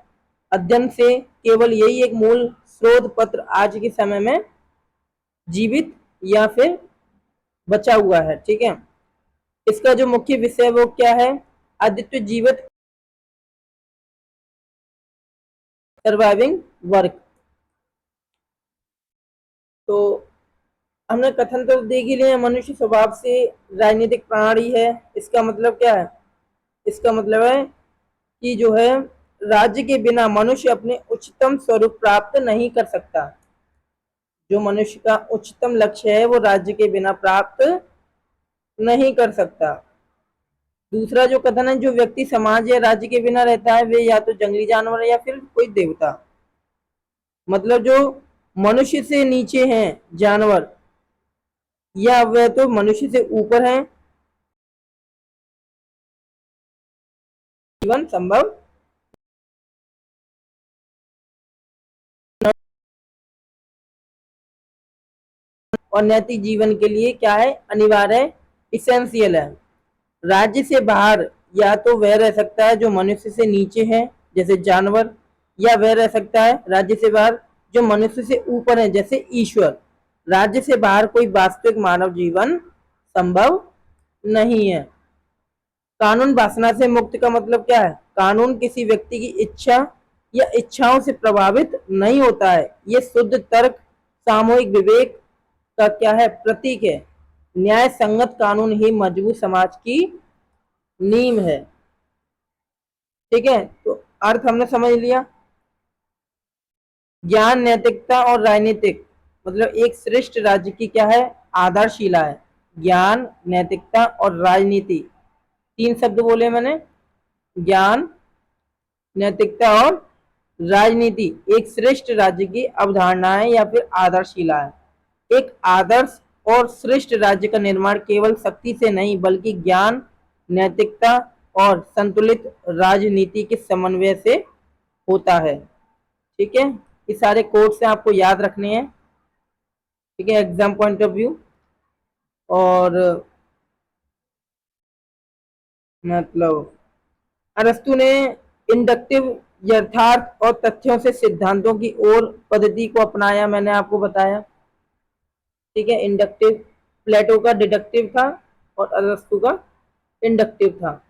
अध्ययन से केवल यही एक मूल शोध पत्र आज के समय में जीवित या फिर बचा हुआ है। ठीक है, इसका जो मुख्य विषय वो क्या है, अद्वितीय जीवित सर्वाइविंग वर्क। तो हमने कथन तो देख ही लिए, मनुष्य स्वभाव से राजनीतिक प्राणी है। इसका मतलब क्या है, इसका मतलब है कि जो है राज्य के बिना मनुष्य अपने उच्चतम स्वरूप प्राप्त नहीं कर सकता। जो मनुष्य का उच्चतम लक्ष्य है वो राज्य के बिना प्राप्त नहीं कर सकता। दूसरा जो कथन है, जो व्यक्ति समाज या राज्य के बिना रहता है वे या तो जंगली जानवर है या फिर कोई देवता। मतलब जो मनुष्य से नीचे हैं जानवर, या वह तो मनुष्य से ऊपर है, जीवन संभव और नैतिक जीवन के लिए क्या है, अनिवार्य है, इसेंशियल है। राज्य से बाहर या तो वह रह सकता है जो मनुष्य से नीचे है जैसे जानवर, या वह रह सकता है राज्य से बाहर जो मनुष्य से ऊपर है जैसे ईश्वर। राज्य से बाहर कोई वास्तविक मानव जीवन संभव नहीं है। कानून वासना से मुक्त का मतलब क्या है, कानून किसी व्यक्ति की इच्छा या इच्छाओं से प्रभावित नहीं होता है। ये शुद्ध तर्क, सामूहिक विवेक का क्या है, प्रतीक है। न्याय संगत कानून ही मजबूत समाज की नींव है। ठीक है, तो अर्थ हमने समझ लिया। ज्ञान, नैतिकता और राजनीतिक, मतलब एक श्रेष्ठ राज्य की क्या है, आधारशिला है। ज्ञान, नैतिकता और राजनीति, 3 शब्द बोले मैंने, ज्ञान, नैतिकता और राजनीति एक श्रेष्ठ राज्य की अवधारणा है या फिर आधारशिला है। एक आदर्श और श्रेष्ठ राज्य का निर्माण केवल शक्ति से नहीं बल्कि ज्ञान, नैतिकता और संतुलित राजनीति के समन्वय से होता है। ठीक है, ये सारे कोड्स हैं, आपको याद रखने हैं। ठीक है, एग्जाम पॉइंट ऑफ व्यू। और मतलब अरस्तु ने इंडक्टिव, यथार्थ और तथ्यों से सिद्धांतों की ओर पद्धति को अपनाया, मैंने आपको बताया। ठीक है, इंडक्टिव, प्लेटो का डिडक्टिव था और अरस्तु का इंडक्टिव था।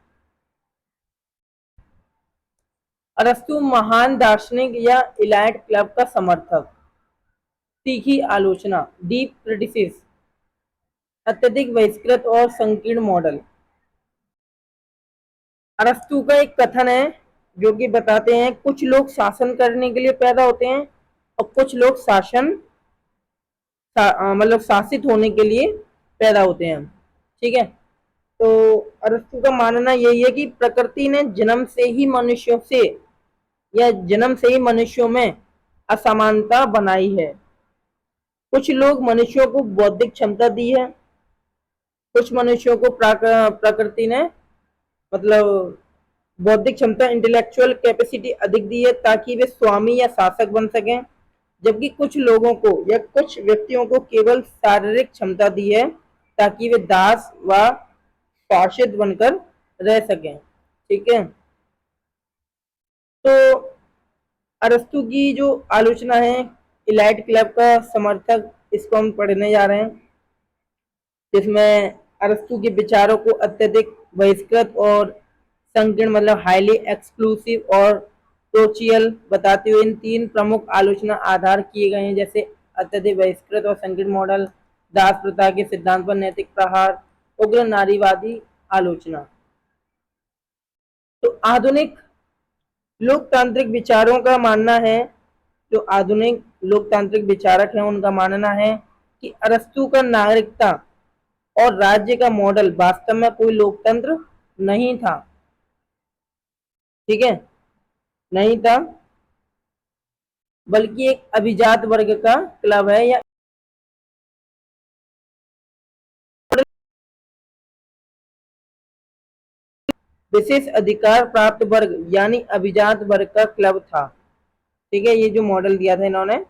अरस्तु महान दार्शनिक या इलाइट क्लब का समर्थक, तीखी आलोचना, डीप क्रिटिसिज्म, अत्यधिक बहिष्कृत और संकीर्ण मॉडल। अरस्तु का एक कथन है जो कि बताते हैं कुछ लोग शासन करने के लिए पैदा होते हैं और कुछ लोग मतलब शासित होने के लिए पैदा होते हैं। ठीक है। तो अरस्तु का मानना यही है कि प्रकृति ने जन्म से ही मनुष्यों से या जन्म से ही मनुष्यों में असमानता बनाई है। कुछ लोग मनुष्यों को बौद्धिक क्षमता दी है, कुछ मनुष्यों को प्रकृति ने मतलब बौद्धिक क्षमता इंटेलेक्चुअल कैपेसिटी अधिक दी है ताकि वे स्वामी या शासक बन सकें, जबकि कुछ लोगों को या कुछ व्यक्तियों को केवल शारीरिक क्षमता दी है ताकि वे दास व शासित बनकर रह सकें। ठीक है। तो अरस्तु की जो आलोचना है इलाइट क्लब का समर्थक, इसको हम पढ़ने जा रहे हैं, जिसमें अरस्तु के विचारों को अत्यधिक बहिष्कृत और संकीर्ण मतलब हाईली एक्सक्लूसिव और टोचियल बताते हुए इन तीन प्रमुख आलोचना आधार किए गए हैं, जैसे अत्यधिक बहिष्कृत और संकीर्ण मॉडल, दास प्रथा के सिद्धांत पर नैतिक प्रहार, उग्र नारीवादी आलोचना। तो आधुनिक लोकतांत्रिक विचारों का मानना है, जो आधुनिक लोकतांत्रिक विचारक हैं उनका मानना है कि अरस्तु का नागरिकता और राज्य का मॉडल वास्तव में कोई लोकतंत्र नहीं था। ठीक है, नहीं था, बल्कि एक अभिजात वर्ग का क्लब है या विशेष अधिकार प्राप्त वर्ग यानी अभिजात वर्ग का क्लब था। ठीक है, ये जो मॉडल दिया था इन्होंने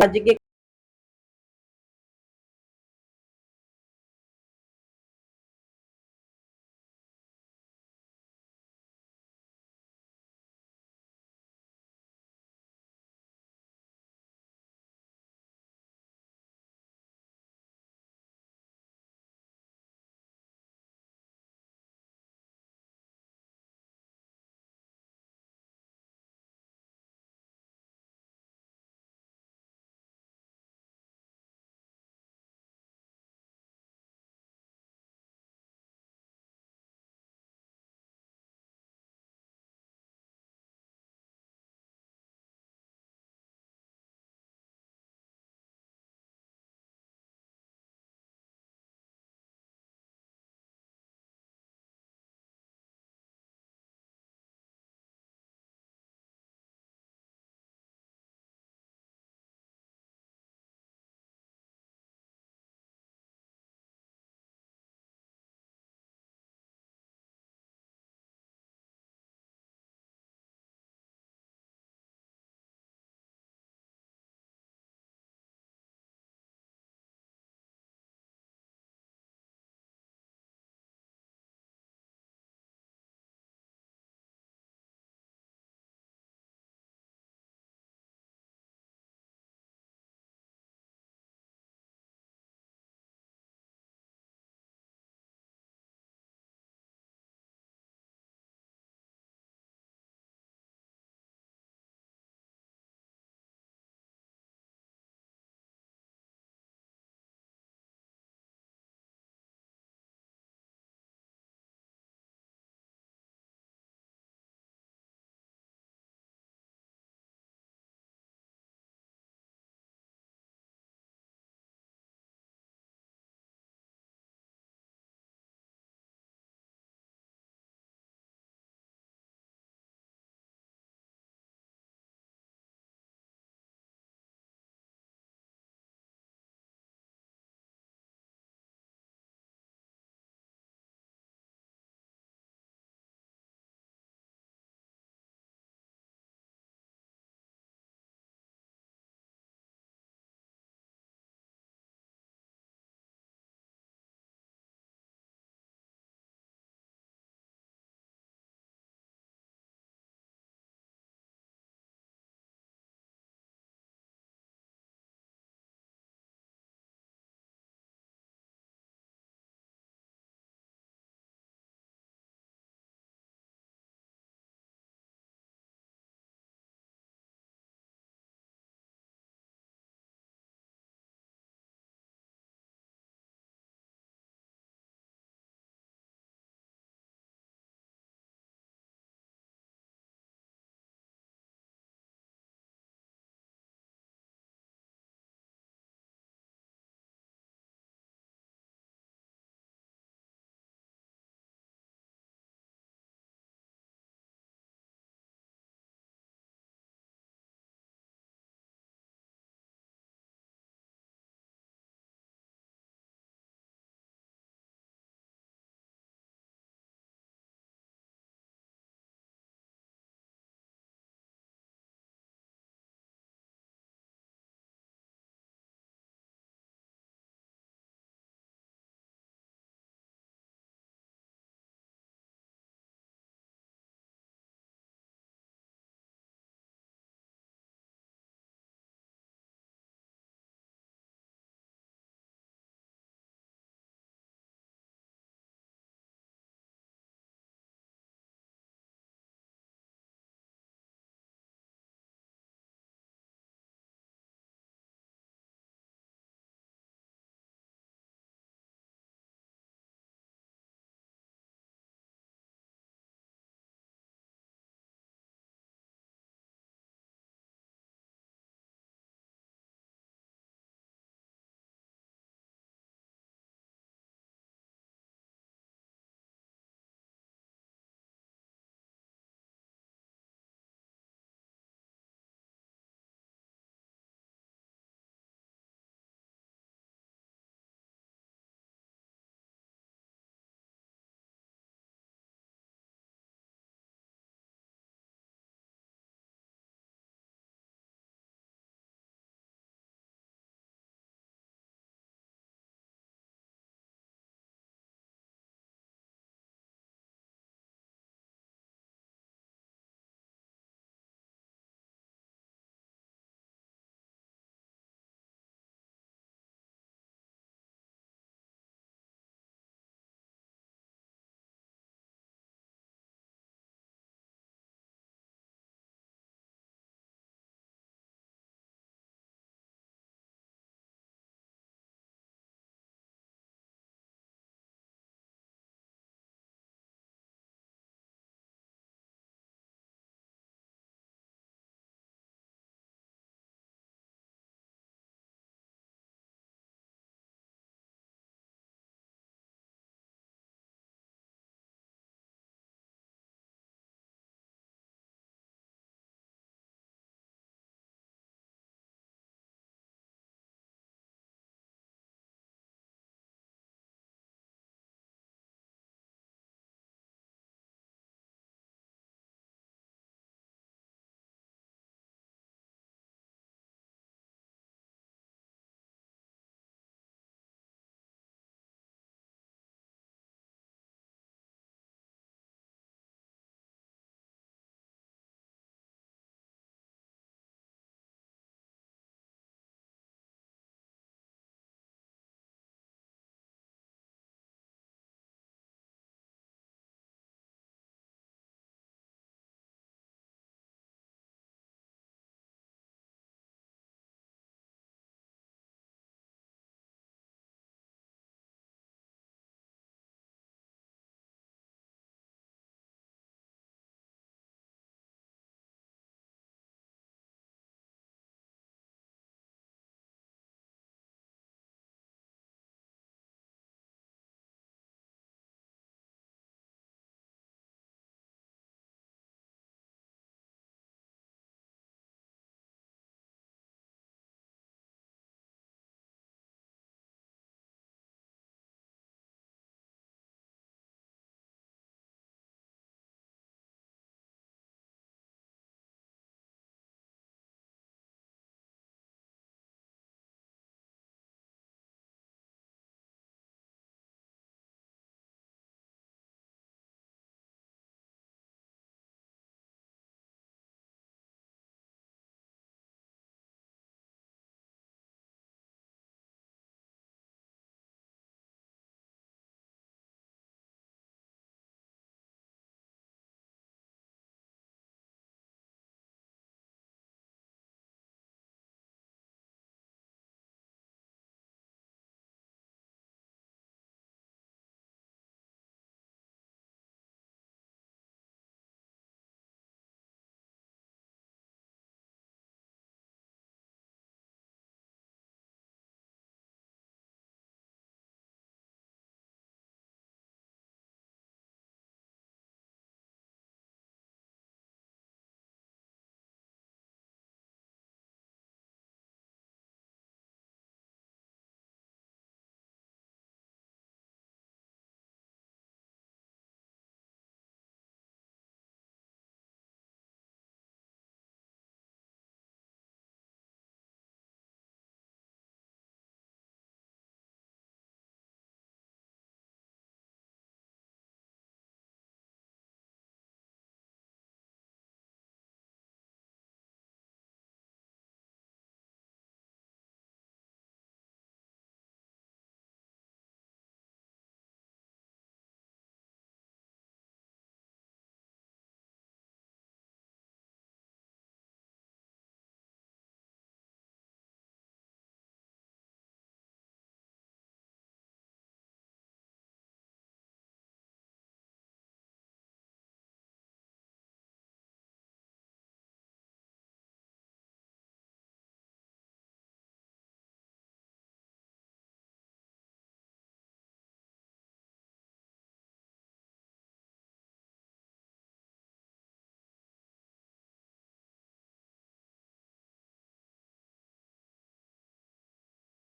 राज्य के